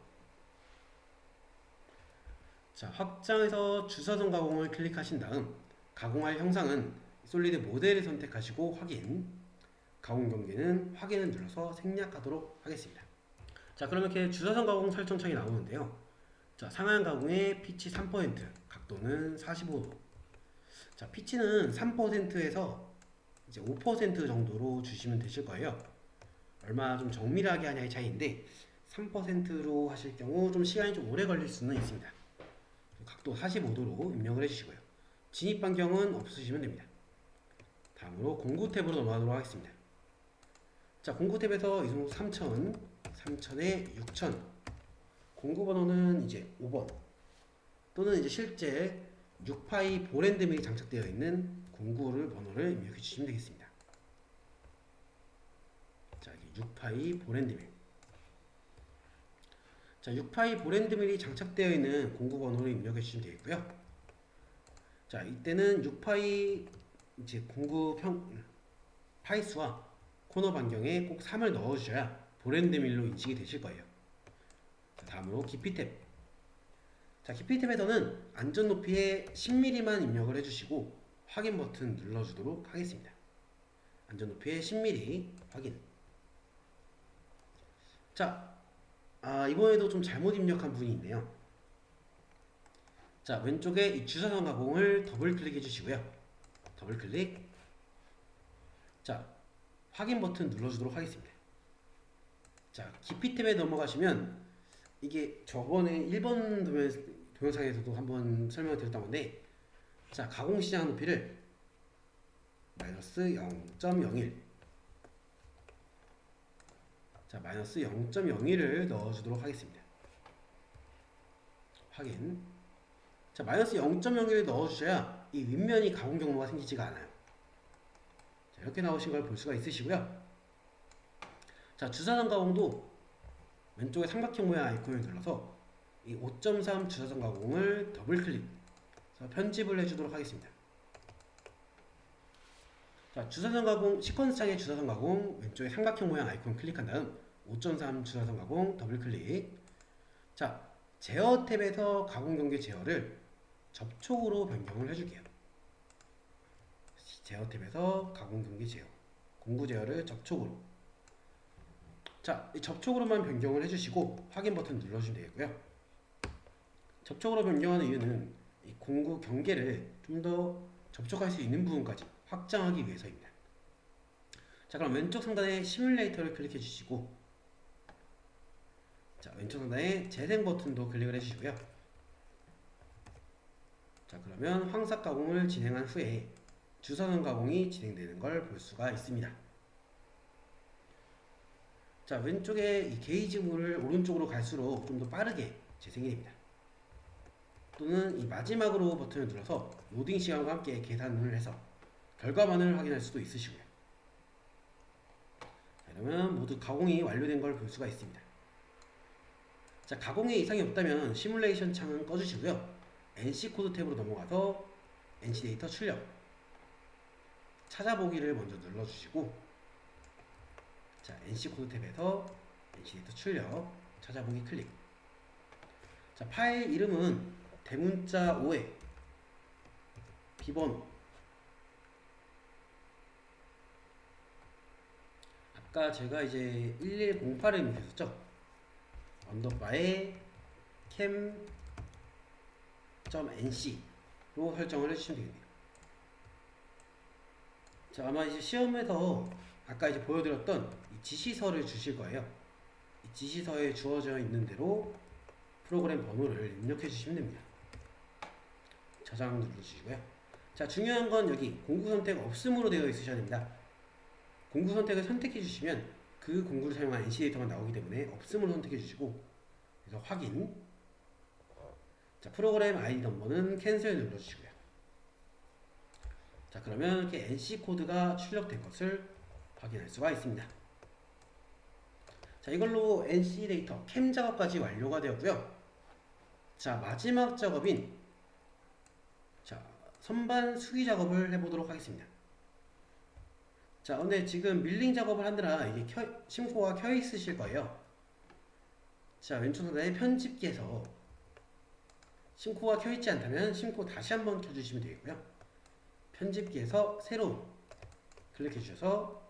자, 확장해서 주사선 가공을 클릭하신 다음 가공할 형상은 솔리드 모델을 선택하시고 확인, 가공 경계는 확인을 눌러서 생략하도록 하겠습니다. 자, 그러면 이렇게 주사선 가공 설정창이 나오는데요. 자, 상한 가공의 피치 3%, 각도는 45도. 자, 피치는 3%에서 이제 5% 정도로 주시면 되실 거예요. 얼마나 좀 정밀하게 하냐의 차이인데 3%로 하실 경우 좀 시간이 좀 오래 걸릴 수는 있습니다. 각도 45도로 입력을 해주시고요. 진입 반경은 없으시면 됩니다. 다음으로 공구 탭으로 넘어가도록 하겠습니다. 자, 공구 탭에서 이승우 3000, 3000에 6000, 공구 번호는 이제 5번 또는 이제 실제 6파이 보랜드밀이 장착되어 있는 공구를 번호를 입력해 주시면 되겠습니다. 자, 6파이 보랜드밀. 자, 6파이 보랜드밀이 장착되어 있는 공구 번호를 입력해 주시면 되겠고요. 자, 이때는 6파이 이제 공구 파이수와 코너 반경에 꼭 3을 넣어 주셔야 보랜드밀로 인식이 되실 거예요. 자, 다음으로 깊이 탭. 자, 깊이 탭에서는 안전 높이에 10mm만 입력을 해주시고 확인 버튼 눌러주도록 하겠습니다. 안전 높이에 10mm 확인. 자, 이번에도 좀 잘못 입력한 부분이 있네요. 자, 왼쪽에 이 주사선 가공을 더블 클릭해 주시고요. 더블 클릭. 자, 확인 버튼 눌러주도록 하겠습니다. 자, 깊이 탭에 넘어가시면 이게 저번에 1번 동영상에서도 한번 설명을 드렸던 건데, 자, 가공 시장 높이를 마이너스 0.01, 자, 마이너스 0.01을 넣어주도록 하겠습니다. 확인. 자, 마이너스 0.01을 넣어주셔야 이 윗면이 가공 경로가 생기지가 않아요. 자, 이렇게 나오신 걸 볼 수가 있으시고요. 자, 주사선 가공도 왼쪽에 삼각형 모양 아이콘을 눌러서 이 5.3 주사선 가공을 더블 클릭, 편집을 해주도록 하겠습니다. 자, 주사선 가공, 시퀀스 창의 주사선 가공 왼쪽에 삼각형 모양 아이콘 클릭한 다음 5.3 주사선 가공 더블 클릭. 자, 제어 탭에서 가공 경계 제어를 접촉으로 변경을 해줄게요. 제어 탭에서 가공 경계 제어, 공구 제어를 접촉으로. 자, 이 접촉으로만 변경을 해주시고 확인 버튼 눌러주시면 되겠고요. 접촉으로 변경하는 이유는 이 공구 경계를 좀 더 접촉할 수 있는 부분까지 확장하기 위해서입니다. 자, 그럼 왼쪽 상단에 시뮬레이터를 클릭해 주시고, 자, 왼쪽 상단에 재생 버튼도 클릭을 해주시고요. 자, 그러면 황사 가공을 진행한 후에 주사선 가공이 진행되는 걸 볼 수가 있습니다. 자, 왼쪽에 이 게이지 물을 오른쪽으로 갈수록 좀 더 빠르게 재생이 됩니다. 또는 이 마지막으로 버튼을 눌러서 로딩 시간과 함께 계산을 해서 결과만을 확인할 수도 있으시고요. 자, 그러면 모두 가공이 완료된 걸 볼 수가 있습니다. 자, 가공에 이상이 없다면 시뮬레이션 창은 꺼주시고요. NC 코드 탭으로 넘어가서 NC 데이터 출력, 찾아보기를 먼저 눌러주시고, 자, NC 코드 탭에서 NC 데이터 출력, 찾아보기 클릭. 자, 파일 이름은 대문자 5에 비번호, 아까 제가 이제 1108을 입력했었죠. 언더바에 cam.nc로 설정을 해주시면 되겠네요. 자, 아마 이제 시험에서 아까 이제 보여드렸던 이 지시서를 주실 거예요. 이 지시서에 주어져 있는 대로 프로그램 번호를 입력해 주시면 됩니다. 저장 눌러주시고요. 자, 중요한 건 여기 공구 선택 없음으로 되어 있으셔야 됩니다. 공구 선택을 선택해 주시면 그 공구를 사용한 NC 데이터가 나오기 때문에 없음으로 선택해 주시고, 그래서 확인. 자, 프로그램 아이디 넘버는 캔슬 눌러주시고요. 자, 그러면 이렇게 NC 코드가 출력된 것을 확인할 수가 있습니다. 자, 이걸로 NC 데이터 캠 작업까지 완료가 되었고요. 자, 마지막 작업인 자, 선반 수기 작업을 해보도록 하겠습니다. 자, 근데 지금 밀링 작업을 하느라 이게 심코가 켜 있으실 거예요. 자, 왼쪽 상단에 편집기에서 심코가 켜 있지 않다면 심코 다시 한번 켜주시면 되겠고요. 편집기에서 새로운 클릭해 주셔서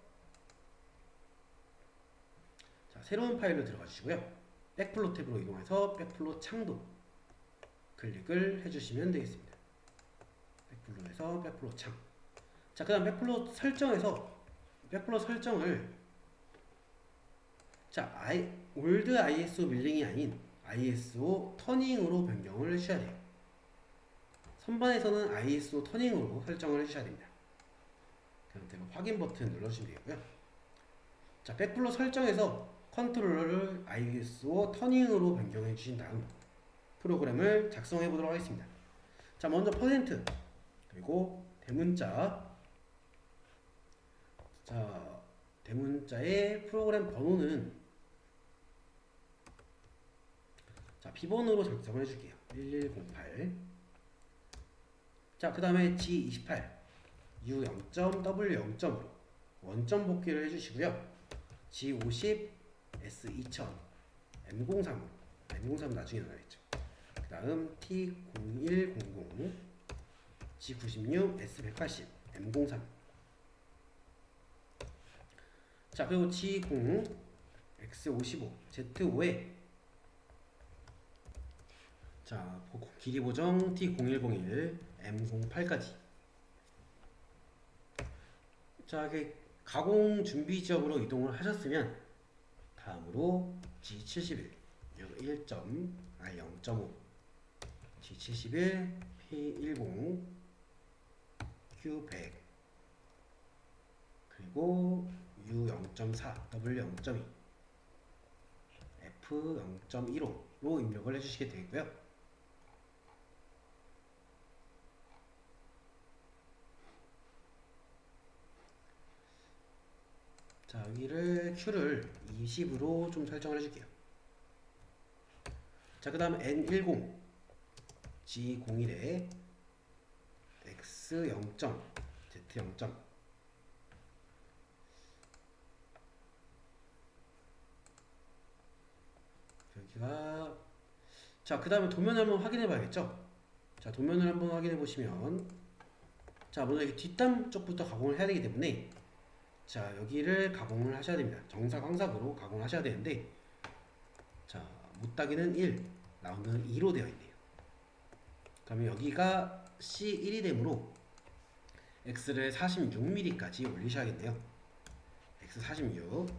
자, 새로운 파일로 들어가 주시고요. 백플로 탭으로 이동해서 백플로 창도 클릭을 해주시면 되겠습니다. 백플로에서 백플로 창. 자, 그 다음 백플로 설정을 자, 올드 ISO 밀링이 아닌 ISO 터닝으로 변경을 해주셔야 돼요. 선반에서는 ISO 터닝으로 설정을 해주셔야 됩니다. 그럼 확인 버튼 눌러주시면 되고요. 자, 백플로 설정에서 컨트롤러를 ISO 터닝으로 변경해 주신 다음 프로그램을 작성해 보도록 하겠습니다. 자, 먼저 퍼센트 그리고 대문자. 자, 대문자의 프로그램 번호는 자, 비번으로 작성을 해줄게요. 1108. 자, 그 다음에 G28 U0.W0.으로 원점 복귀를 해주시고요. G50 S2000 M03으로 M03 나중에 나와있죠. 그 다음 T0100 G96 S180 M03. 자, 그리고 G0 X55 Z5에 자, 길이 보정 T0101 M08까지. 자, 이렇게 가공 준비 지역으로 이동을 하셨으면 다음으로 G71 1.R0.5 G71 P10 Q100 그리고 U0.4 W0.2 F0.15로 입력을 해주시게 되고요. 자, 여기를 Q를 20으로 좀 설정을 해줄게요. 자, 그 다음 N10 G01에 X0. Z0. 여기가 자, 그 다음에 도면을 한번 확인해 봐야겠죠. 자, 도면을 한번 확인해 보시면 자, 먼저 이렇게 뒷단 쪽부터 가공을 해야 되기 때문에 자, 여기를 가공을 하셔야 됩니다. 정사 광삭으로 가공을 하셔야 되는데 자, 못따기는 1, 라운드는 2로 되어 있네요. 그러면 여기가 C1이 되므로 X를 46mm까지 올리셔야겠네요. X46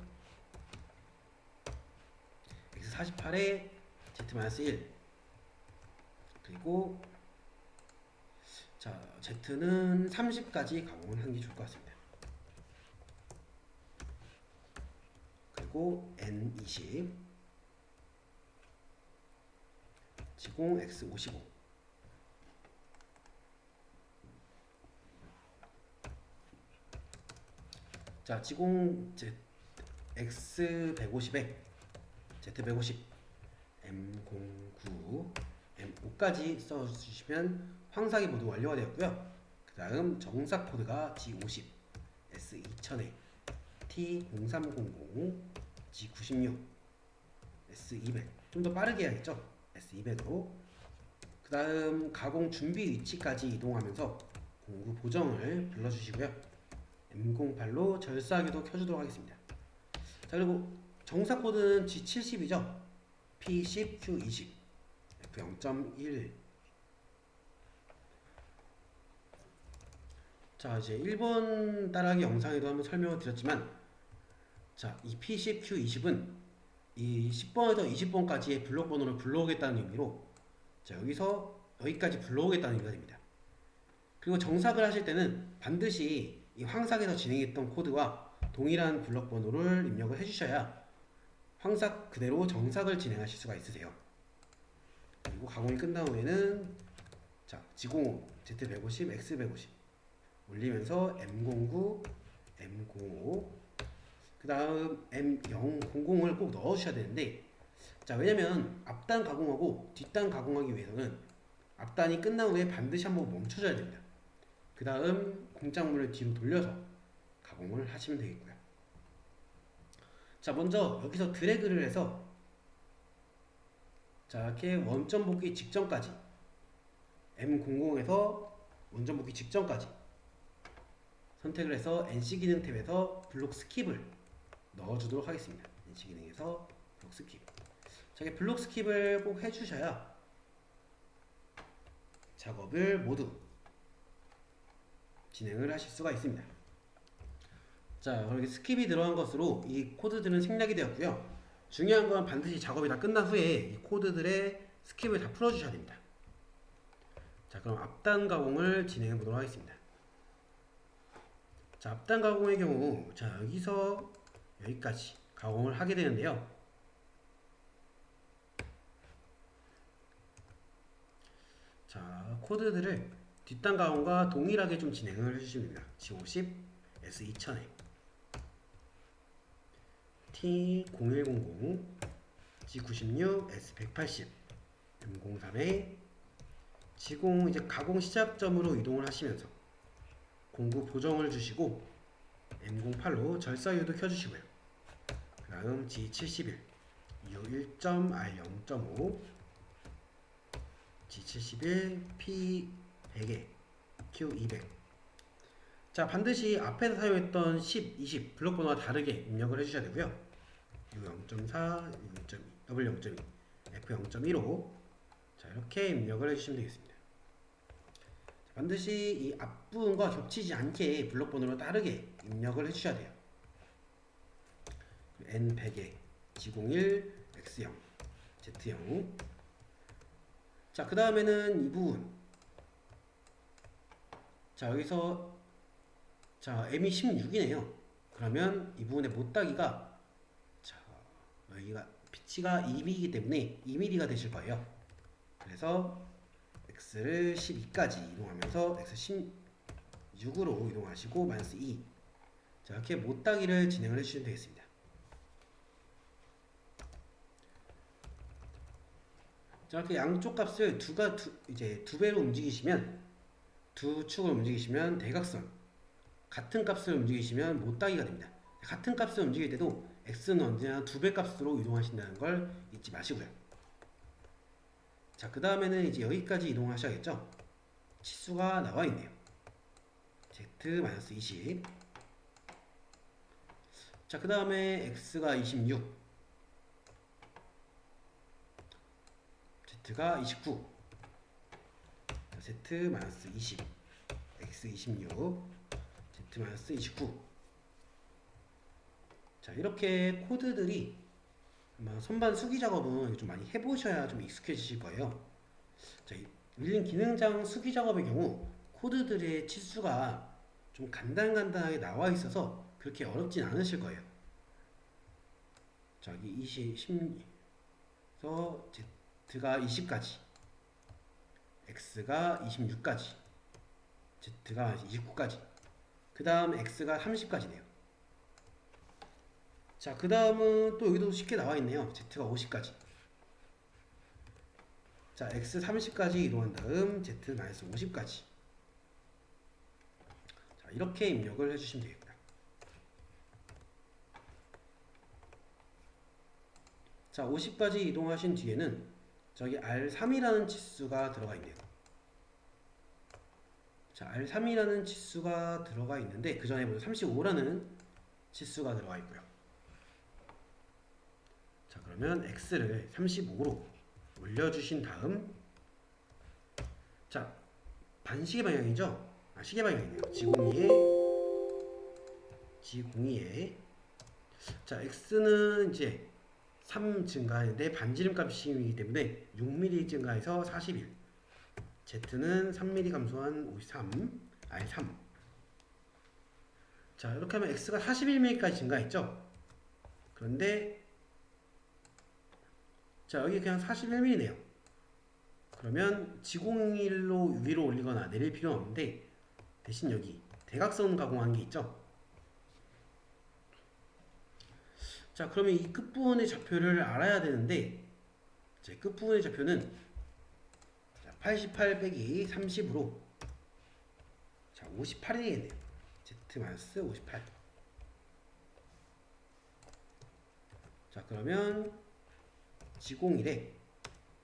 X48에 Z-1 그리고 자, Z는 30까지 가공을 하는 게 좋을 것 같습니다. 그리고 N20 지공 X55 자, 지공 X150에 Z150 M09 M5까지 써주시면 황삭이 모두 완료가 되었고요. 그 다음 정삭 코드가 G50 S2000에 T0300 G96 S200 좀 더 빠르게 해야겠죠. S200으로 그 다음 가공 준비 위치까지 이동하면서 공구 보정을 불러주시고요. M08로 절사하기도 켜주도록 하겠습니다. 자, 그리고 정사 코드는 G70이죠. P10 Q20 F0.1. 자, 이제 1번 따라하기 영상에도 한번 설명을 드렸지만, 자, 이 P10, Q20은 이 10번에서 20번까지의 블록 번호를 불러오겠다는 의미로, 자, 여기서 여기까지 불러오겠다는 의미가 됩니다. 그리고 정삭을 하실 때는 반드시 이 황삭에서 진행했던 코드와 동일한 블록 번호를 입력을 해주셔야 황삭 그대로 정삭을 진행하실 수가 있으세요. 그리고 가공이 끝난 후에는 자, G05, Z150, X150 올리면서 M09, M05 그 다음 M000을 꼭 넣어주셔야 되는데, 자, 왜냐면 앞단 가공하고 뒷단 가공하기 위해서는 앞단이 끝난 후에 반드시 한번 멈춰줘야 됩니다. 그 다음 공작물을 뒤로 돌려서 가공을 하시면 되겠고요. 자, 먼저 여기서 드래그를 해서 자, 이렇게 원점 복귀 직전까지 M00에서 원점 복귀 직전까지 선택을 해서 NC 기능 탭에서 블록 스킵을 넣어주도록 하겠습니다. NC 기능에서 블록 스킵. 자, 이게 블록 스킵을 꼭 해주셔야 작업을 모두 진행을 하실 수가 있습니다. 자, 이렇게 스킵이 들어간 것으로 이 코드들은 생략이 되었고요. 중요한 건 반드시 작업이 다 끝난 후에 이 코드들의 스킵을 다 풀어주셔야 됩니다. 자, 그럼 앞단 가공을 진행해 보도록 하겠습니다. 자, 앞단 가공의 경우, 자, 여기서 여기까지 가공을 하게 되는데요. 자, 코드들을 뒷단 가공과 동일하게 좀 진행을 해주시면 됩니다. G50, S2000에 T0100, G96, S180, M03에 G0 이제 가공 시작점으로 이동을 하시면서 공구 보정을 주시고 M08로 절사유도 켜주시고요. 그 다음 G71, U1.R0.5, G71, P100에 Q200. 자, 반드시 앞에서 사용했던 10, 20 블록 번호와 다르게 입력을 해주셔야 되고요. U0.4, U0.2, W0.2, F0.15 자, 이렇게 입력을 해주시면 되겠습니다. 자, 반드시 이 앞부분과 겹치지 않게 블록 번호를 다르게 입력을 해주셔야 돼요. N100에 G01, X0, Z0 자, 그 다음에는 이 부분 자, 여기서 자, M이 16이네요. 그러면 이 부분의 못따기가 자, 여기가 피치가 2mm이기 때문에 2mm가 되실 거예요. 그래서 X를 12까지 이동하면서 X 16으로 이동하시고 마이너스 2 자, 이렇게 못따기를 진행을 해주시면 되겠습니다. 자, 이렇게 양쪽 값을 이제 두 배로 움직이시면 두 축을 움직이시면 대각선 같은 값을 움직이시면 못따기가 됩니다. 같은 값을 움직일 때도 X는 언제나 두 배 값으로 이동하신다는 걸 잊지 마시고요. 자, 그 다음에는 이제 여기까지 이동하셔야겠죠? 치수가 나와 있네요. Z-20. 자, 그 다음에 X가 26. Z가 29. Z-20. X 26. Z-29. 자, 이렇게 코드들이 아마 선반 수기 작업은 좀 많이 해보셔야 좀 익숙해지실 거예요. 자, 밀린 기능장 수기 작업의 경우 코드들의 치수가 좀 간단하게 나와 있어서 그렇게 어렵진 않으실 거예요. 자, 여기 10에서 Z가 20까지, X가 26까지, Z가 29까지, 그 다음 X가 30까지네요. 자, 그 다음은 또 여기도 쉽게 나와 있네요. Z가 50까지. 자, X 30까지 이동한 다음 Z-50까지. 자, 이렇게 입력을 해주시면 되겠다. 자, 50까지 이동하신 뒤에는 저기 R3이라는 치수가 들어가 있네요. 자, R3이라는 치수가 들어가 있는데 그 전에 먼저 35라는 치수가 들어가 있고요. 자, 그러면 X를 35로 올려주신 다음 자, 반시계 방향이죠? 시계 방향이네요. G02에 자 X는 이제 3 증가하는데 반지름 값이기 때문에 6mm 증가해서 41. Z는 3mm 감소한 53. 아니 3. 자 이렇게 하면 X가 41mm까지 증가했죠. 그런데 자 여기 그냥 41mm네요. 그러면 G01로 위로 올리거나 내릴 필요는 없는데 대신 여기 대각선 가공한 게 있죠. 자 그러면 이 끝부분의 좌표를 알아야 되는데 제 끝부분의 좌표는 88 빼기 30으로 자 58이 되겠네요. Z-58. 자 그러면 G01에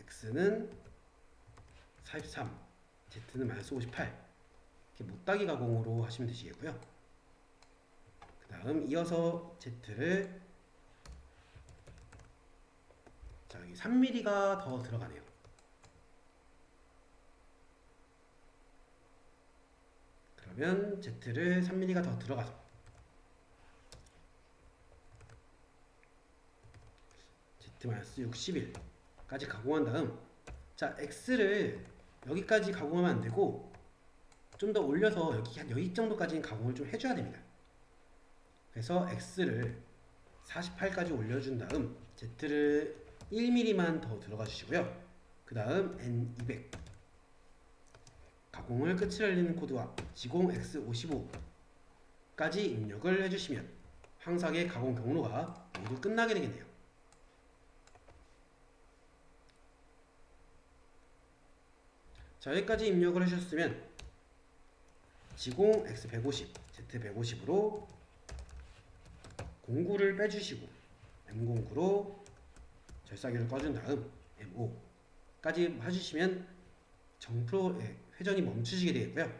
X는 43, Z는 마이너스 58. 이렇게 못따기 가공으로 하시면 되시겠고요. 그 다음 이어서 Z를 자 여기 3mm가 더 들어가네요. 그러면 Z를 3mm가 더 들어가서 Z-61까지 가공한 다음 자 X를 여기까지 가공하면 안되고 좀 더 올려서 여기 정도까지는 가공을 좀 해줘야 됩니다. 그래서 X를 48까지 올려준 다음 Z를 1mm만 더 들어가 주시고요. 그 다음 N200 가공을 끝을 알리는 코드와 G0X55까지 입력을 해주시면 황삭의 가공 경로가 모두 끝나게 되겠네요. 자 여기까지 입력을 해주셨으면 G0X150, Z150으로 09를 빼주시고 M09로 절사기를 꺼준 다음 M5까지 해주시면 정프로의 회전이 멈추시게 되겠고요.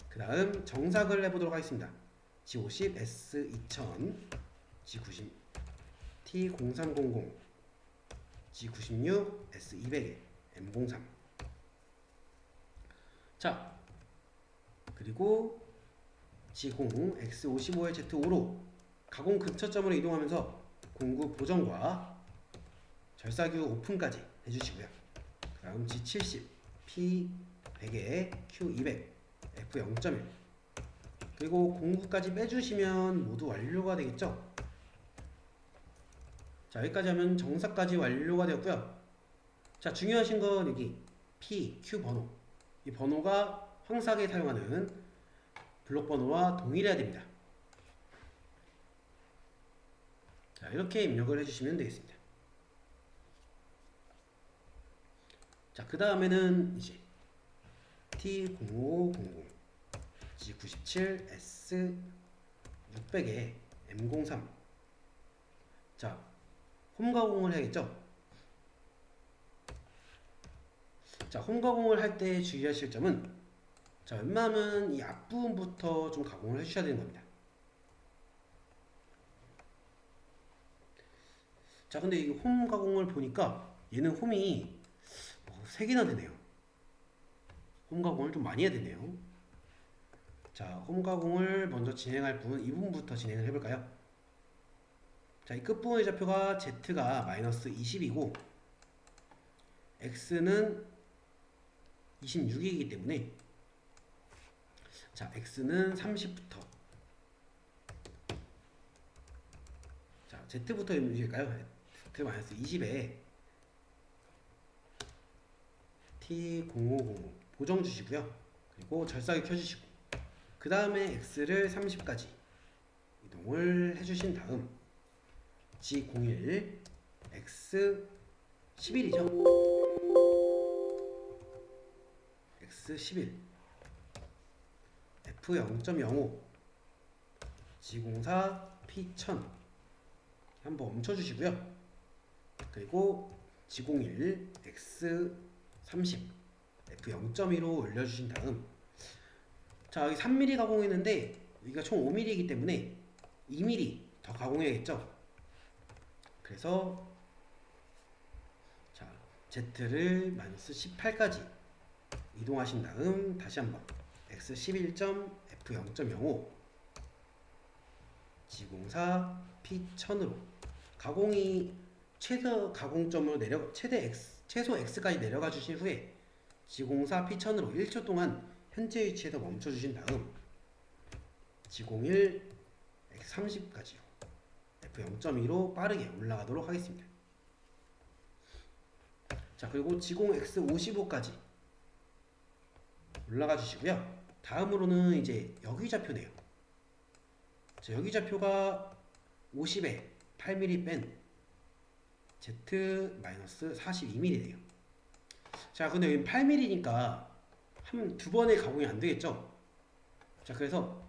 그 다음 정삭을 해보도록 하겠습니다. G50, S2000, G90, T0300, G96, S200에 M03. 자 그리고 G0X55의 Z5로 가공 근처점으로 이동하면서 공구 보정과 절사규 오픈까지 해주시고요. 그 다음 G70, P100에 Q200, F0.1 그리고 공구까지 빼주시면 모두 완료가 되겠죠. 자 여기까지 하면 정사까지 완료가 되었고요. 자 중요하신 건 여기 P, Q 번호 이 번호가 황삭에 사용하는 블록 번호와 동일해야 됩니다. 자 이렇게 입력을 해주시면 되겠습니다. 자 그 다음에는 이제 T0500, G97, S600에 M03 자 홈 가공을 해야겠죠. 자 홈 가공을 할 때 주의하실 점은 자 웬만하면 이 앞부분부터 좀 가공을 해주셔야 되는 겁니다. 자 근데 이 홈 가공을 보니까 얘는 홈이 3개나 되네요. 홈 가공을 좀 많이 해야 되네요. 자 홈 가공을 먼저 진행할 부분 이 부분부터 진행을 해볼까요? 자 이 끝부분의 좌표가 Z가 마이너스 20이고 X는 26이기 때문에 자 X는 30부터 자 Z부터 입력일까요? Z-20에 T0500 보정 주시고요. 그리고 절삭이 켜주시고 그 다음에 X를 30까지 이동을 해주신 다음 G01 X11이죠. X11 F0.05 G04 P1000 한번 멈춰주시고요. 그리고 G01 X30 F0.2로 올려주신 다음 자 여기 3mm 가공했는데 여기가 총 5mm이기 때문에 2mm 더 가공해야겠죠. 그래서 자 Z를 마이너스 18까지 이동하신 다음 다시 한번 X11.F0.05 G04 P1000으로 가공이 최소 가공점으로 최소 X까지 내려가 주신 후에 G04 P1000으로 1초 동안 현재 위치에서 멈춰 주신 다음 G01 X30까지요. F0.2로 빠르게 올라가도록 하겠습니다. 자, 그리고 G0 X55까지 올라가 주시고요. 다음으로는 이제 여기 좌표네요. 자, 여기 좌표가 50에 8mm 뺀 Z-42mm네요. 자, 근데 여기 8mm니까 두 번에 가공이 안 되겠죠? 자, 그래서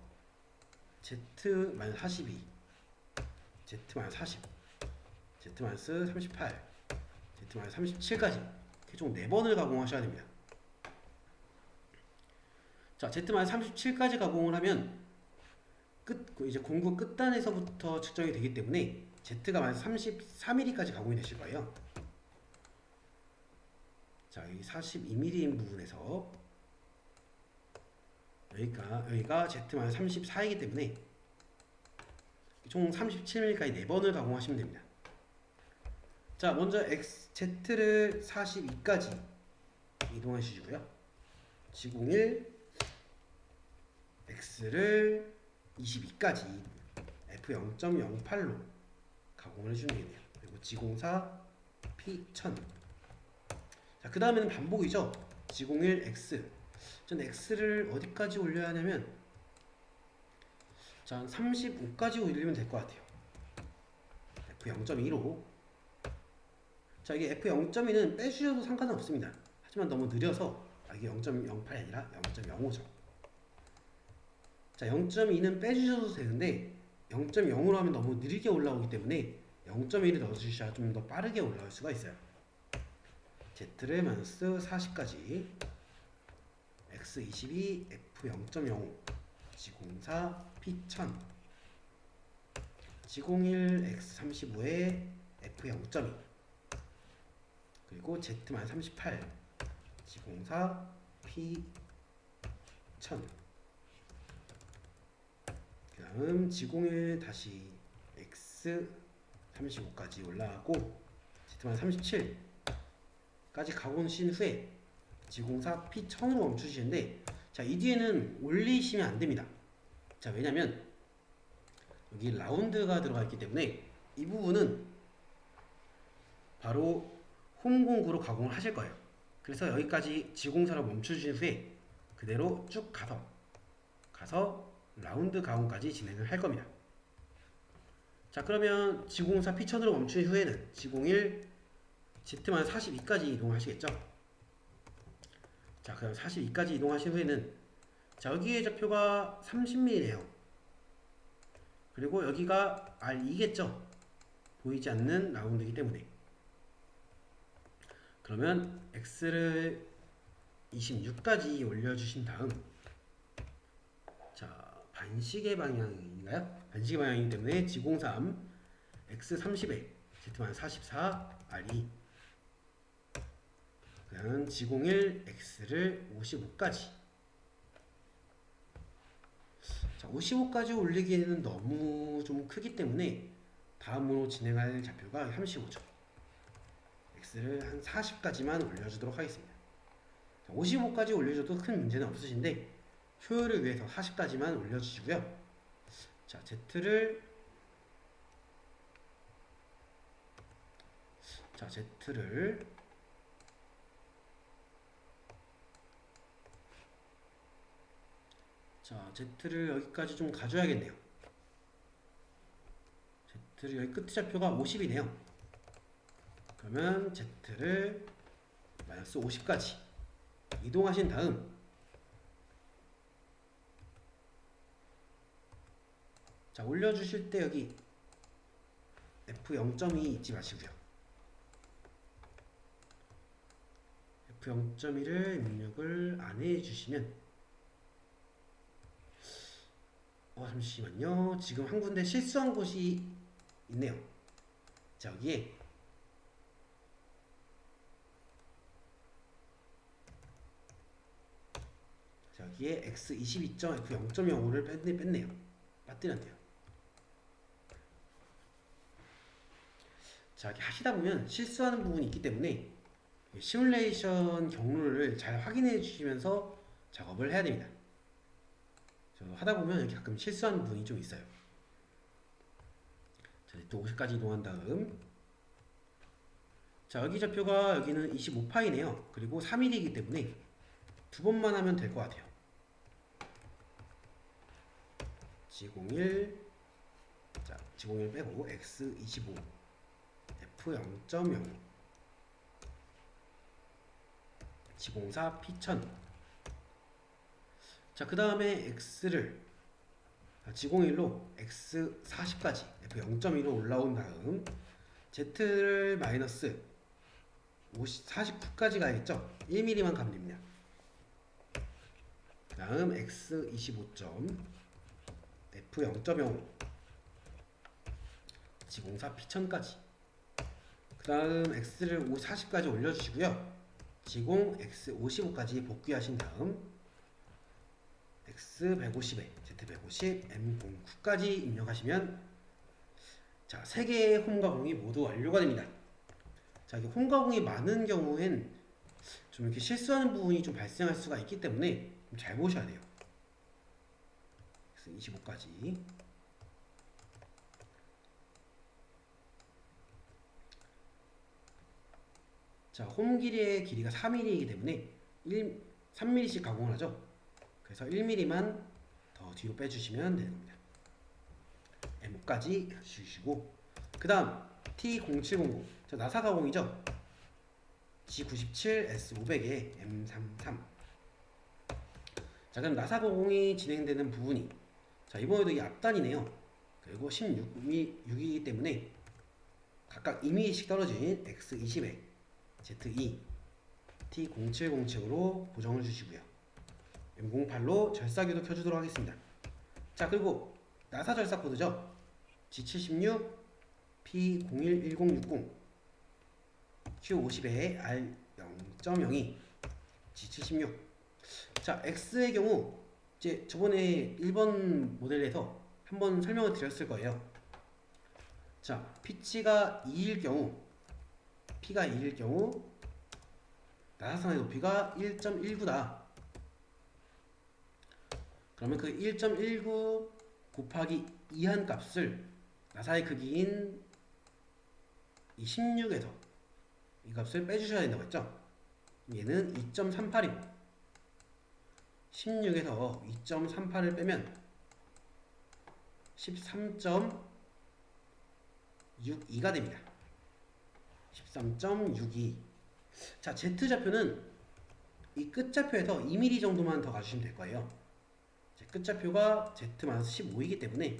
Z-42, Z-40, Z-38, Z-37까지 총 4번을 가공하셔야 됩니다. 자, Z-37까지 가공을 하면 이제 공구 끝단에서부터 측정이 되기 때문에 Z가 33mm까지 가공이 되실 거예요. 자, 여기 42mm인 부분에서 여기가 Z-34이기 때문에 총 37mm까지 4번을 가공하시면 됩니다. 자, 먼저 Z를 42까지 이동하시고요. G01 X를 22까지 F0.08로 가공을 해주면 되겠네요. 그리고 G04 P1000. 자, 그 다음에는 반복이죠. G01 X. 전 X를 어디까지 올려야 하냐면, 자, 35까지 올리면 될 것 같아요. F0.2로. 자, 이게 F0.2는 빼주셔도 상관은 없습니다. 하지만 너무 느려서, 이게 0.08이 아니라 0.05죠. 자, 0.2는 빼주셔도 되는데 0.0으로 하면 너무 느리게 올라오기 때문에 0.1을 넣어주셔야 좀 더 빠르게 올라올 수가 있어요. Z를 -40까지 X22 F0.05 G04 P1000 G01 X35에 F0.2 그리고 Z-38 G04 P1000 그 다음 G01 다시 X35까지 올라가고 Z-37까지 가보신 후에 G04 P1000으로 멈추시는데, 자, 이 뒤에는 올리시면 안됩니다. 자, 왜냐면 여기 라운드가 들어가 있기 때문에 이 부분은 바로 홈 공구로 가공을 하실 거예요. 그래서 여기까지 G04로 멈춰주신 후에 그대로 쭉 가서 라운드 가공까지 진행을 할 겁니다. 자, 그러면 G04 P1000으로 멈춘 후에는 G01 Z-42까지 이동하시겠죠? 자, 그럼 42까지 이동하신 후에는, 자, 여기의 좌표가 30mm네요. 그리고 여기가 R2겠죠? 보이지 않는 라운드이기 때문에. 그러면 X를 26까지 올려주신 다음, 자, 반시계 방향인가요? 반시계 방향이기 때문에 G03 X30에 Z-44 R2 그 다음 G01 X를 55까지. 자, 55까지 올리기에는 너무 좀 크기 때문에 다음으로 진행할 좌표가 35죠. X를 한 40까지만 올려주도록 하겠습니다. 55까지 올려줘도 큰 문제는 없으신데 효율을 위해서 40까지만 올려주시고요. 자, Z를 여기까지 좀 가져야겠네요. Z를 여기 끝 좌표가 50이네요. 그러면 Z를 -50까지 이동하신 다음, 자, 올려주실 때 여기 F0.2 잊지 마시고요. F0.1을 입력을 안 해주시면, 잠시만요. 지금 한 군데 실수한 곳이 있네요. 자, 여기에 여기에 x22.f0.05를 뺐네요. 빠뜨렸네요. 자, 이렇게 하시다 보면 실수하는 부분이 있기 때문에 시뮬레이션 경로를 잘 확인해 주시면서 작업을 해야 됩니다. 하다 보면 이렇게 가끔 실수하는 부분이 좀 있어요. 자, 또 50까지 이동한 다음, 자, 여기 좌표가 여기는 25파이네요. 그리고 3mm이기 때문에 두 번만 하면 될 것 같아요. G01, 자, G01 빼고 X25, F0.0, G04, P1000. 자, 그 다음에 X를 G01로 X40까지 F0.1로 올라온 다음 Z를 마이너스 49까지 가야겠죠? 1mm만 가면 됩니다. 그 다음 X25점 F0.05 G04 P1000까지, 그 다음 X를 40까지 올려주시고요. G0 X55까지 복귀하신 다음 X150에 Z150 M09까지 입력하시면, 자, 3개의 홈과 공이 모두 완료가 됩니다. 자, 이게 홈과 공이 많은 경우엔 좀 이렇게 실수하는 부분이 좀 발생할 수가 있기 때문에 좀 잘 보셔야 돼요. X25까지. 자, 홈 길이의 길이가 4mm이기 때문에 3mm씩 가공을 하죠. 그래서 1mm만 더 뒤로 빼주시면 되는 겁니다. M5까지 주시고, 그 다음 T0700, 저 나사 가공이죠. G97 S500에 M33. 자, 그럼 나사 가공이 진행되는 부분이, 자, 이번에도 이 앞단이네요. 그리고 16이기 때문에 각각 2mm씩 떨어진 X20에 Z2, T0707으로 고정을 주시고요. M08로 절사기도 켜주도록 하겠습니다. 자, 그리고 나사 절사 코드죠. G76, P011060, Q50에 R0.02, G76. 자, X의 경우 이제 저번에 1번 모델에서 한번 설명을 드렸을 거예요. 자, 피치가 2일 경우, P가 2일 경우 나사선의 높이가 1.19다. 그러면 그 1.19 곱하기 2한 값을 나사의 크기인 이 16에서 이 값을 빼주셔야 된다고 했죠. 얘는 2.38이고 16에서 2.38을 빼면 13.62가 됩니다. 13.62. 자, Z좌표는 이 끝좌표에서 2mm 정도만 더 가주시면 될 거예요. 끝좌표가 Z-15이기 때문에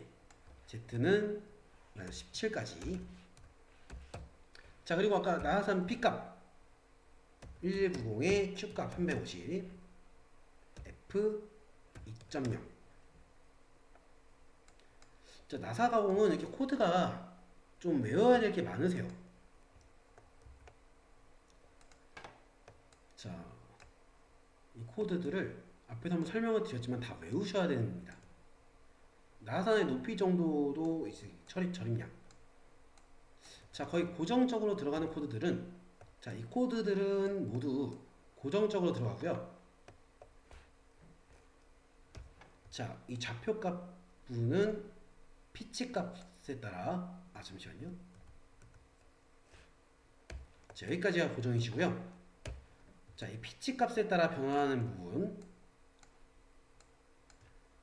Z는 17까지. 자, 그리고 아까 나사선 P값 1190에 Q값 350, F 2.0. 자, 나사 가공은 이렇게 코드가 좀 외워야 될 게 많으세요. 자, 이 코드들을 앞에서 한번 설명을 드렸지만 다 외우셔야 됩니다. 나사선의 높이 정도도 이제 절임량. 자, 거의 고정적으로 들어가는 코드들은, 자, 이 코드들은 모두 고정적으로 들어가고요. 자, 이 좌표값 부분은 피치 값에 따라, 잠시만요. 자, 여기까지가 고정이시고요. 자, 이 피치 값에 따라 변화하는 부분,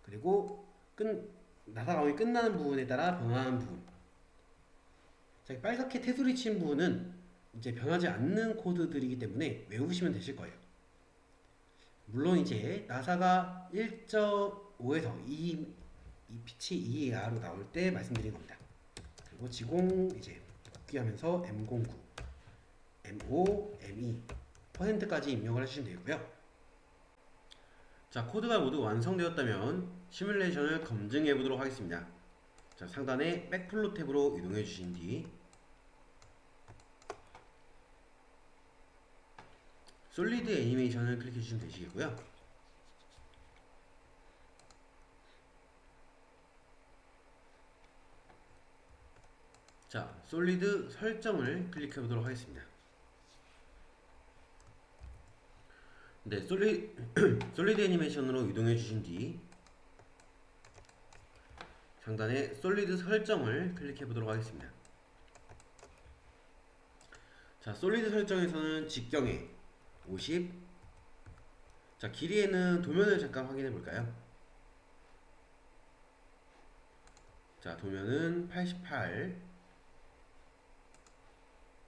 그리고 나사 가공이 끝나는 부분에 따라 변화하는 부분. 자, 빨갛게 테두리 친 부분은 이제 변하지 않는 코드들이기 때문에 외우시면 되실 거예요. 물론 이제 나사가 1.5에서 2 피치 2 이하로 나올 때 말씀드린 겁니다. 그리고 G0 이제 복귀하면서 M09, M5, M2 %까지 입력을 해주시면 되고요. 자, 코드가 모두 완성되었다면 시뮬레이션을 검증해 보도록 하겠습니다. 자, 상단에 백플로 탭으로 이동해 주신 뒤 솔리드 애니메이션을 클릭해 주시면 되시겠고요. 자, 솔리드 설정을 클릭해 보도록 하겠습니다. 네, 솔리드 애니메이션으로 이동해 주신 뒤 상단에 솔리드 설정을 클릭해 보도록 하겠습니다. 자, 솔리드 설정에서는 직경에 50, 자, 길이에는 도면을 잠깐 확인해 볼까요? 자, 도면은 88,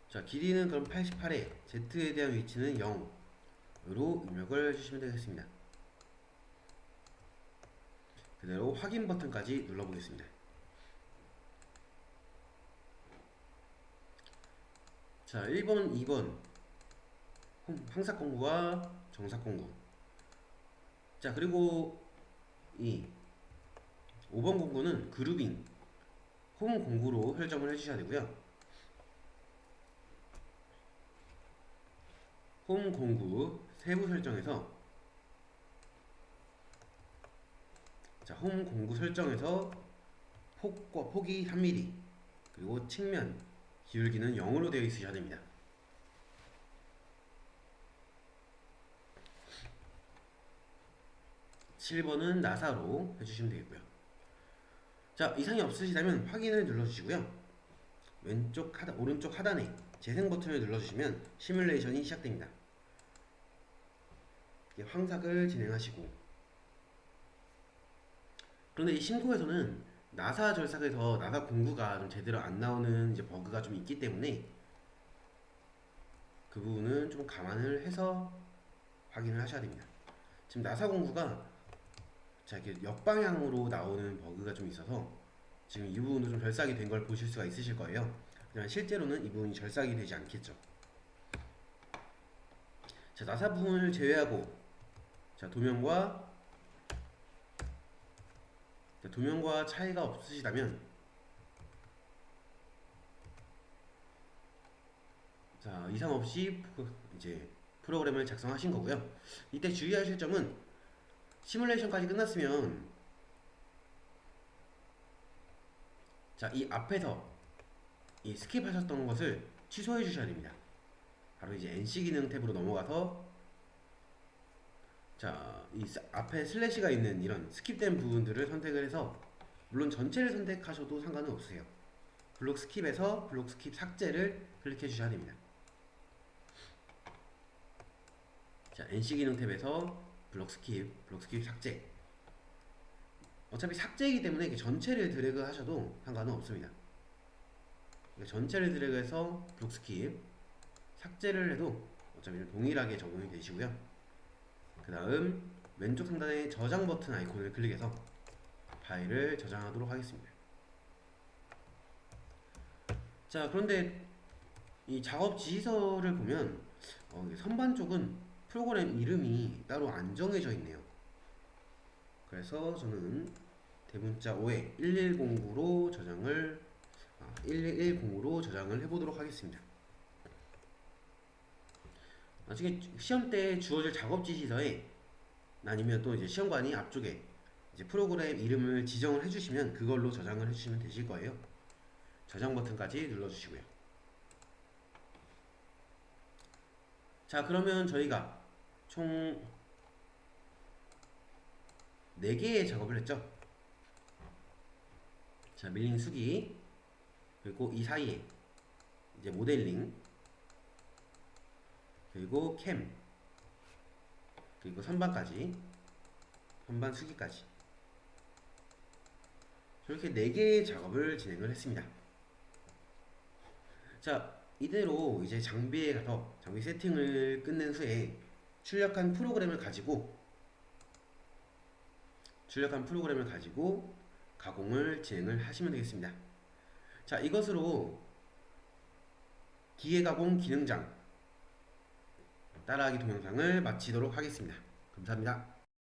자, 길이는 그럼 88에 Z에 대한 위치는 0으로 입력을 해주시면 되겠습니다. 그대로 확인 버튼까지 눌러보겠습니다. 자, 1번, 2번 항삭 공구와 정삭 공구. 자, 그리고 이 5번 공구는 그루빙 홈 공구로 설정을 해주셔야 되고요. 홈 공구 세부 설정에서, 자, 홈 공구 설정에서 폭이 3mm, 그리고 측면 기울기는 0으로 되어 있으셔야 됩니다. (7번은) 나사로 해주시면 되겠고요. 자, 이상이 없으시다면 확인을 눌러주시고요. 오른쪽 하단에 재생 버튼을 눌러주시면 시뮬레이션이 시작됩니다. 황삭을 진행하시고, 그런데 이 심코에서는 나사 절삭에서 나사 공구가 좀 제대로 안 나오는 이제 버그가 좀 있기 때문에 그 부분은 좀 감안을 해서 확인을 하셔야 됩니다. 지금 나사 공구가 자, 이렇게 역방향으로 나오는 버그가 좀 있어서 지금 이 부분도 좀 절삭이 된 걸 보실 수가 있으실 거예요. 하지만 실제로는 이 부분이 절삭이 되지 않겠죠. 자, 나사 부분을 제외하고, 자, 도면과 차이가 없으시다면, 자, 이상 없이 이제 프로그램을 작성하신 거고요. 이때 주의하실 점은, 시뮬레이션까지 끝났으면, 자, 이 앞에서 이 스킵하셨던 것을 취소해 주셔야 됩니다. 바로 이제 NC 기능 탭으로 넘어가서, 자, 이 앞에 슬래시가 있는 이런 스킵된 부분들을 선택을 해서, 물론 전체를 선택하셔도 상관은 없으세요. 블록 스킵에서 블록 스킵 삭제를 클릭해 주셔야 됩니다. 자, NC 기능 탭에서 블록 스킵 삭제. 어차피 삭제이기 때문에 전체를 드래그 하셔도 상관은 없습니다. 전체를 드래그해서 블록 스킵 삭제를 해도 어차피 동일하게 적용이 되시고요. 그 다음 왼쪽 상단에 저장 버튼 아이콘을 클릭해서 파일을 저장하도록 하겠습니다. 자, 그런데 이 작업 지시서를 보면 선반 쪽은 프로그램 이름이 따로 안 정해져 있네요. 그래서 저는 대문자 5에 1109로 저장을 1110으로 저장을 해보도록 하겠습니다. 나중에 시험 때 주어질 작업 지시서에, 아니면 또 이제 시험관이 앞쪽에 이제 프로그램 이름을 지정을 해주시면 그걸로 저장을 해주시면 되실 거예요. 저장 버튼까지 눌러주시고요. 자, 그러면 저희가 총 4개의 작업을 했죠. 자, 밀링 수기, 그리고 이 사이에 이제 모델링, 그리고 캠, 그리고 선반까지, 선반 수기까지, 이렇게 4개의 작업을 진행을 했습니다. 자, 이대로 이제 장비에 가서 장비 세팅을 끝낸 후에 출력한 프로그램을 가지고 가공을 진행을 하시면 되겠습니다. 자, 이것으로 기계가공 기능장 따라하기 동영상을 마치도록 하겠습니다. 감사합니다.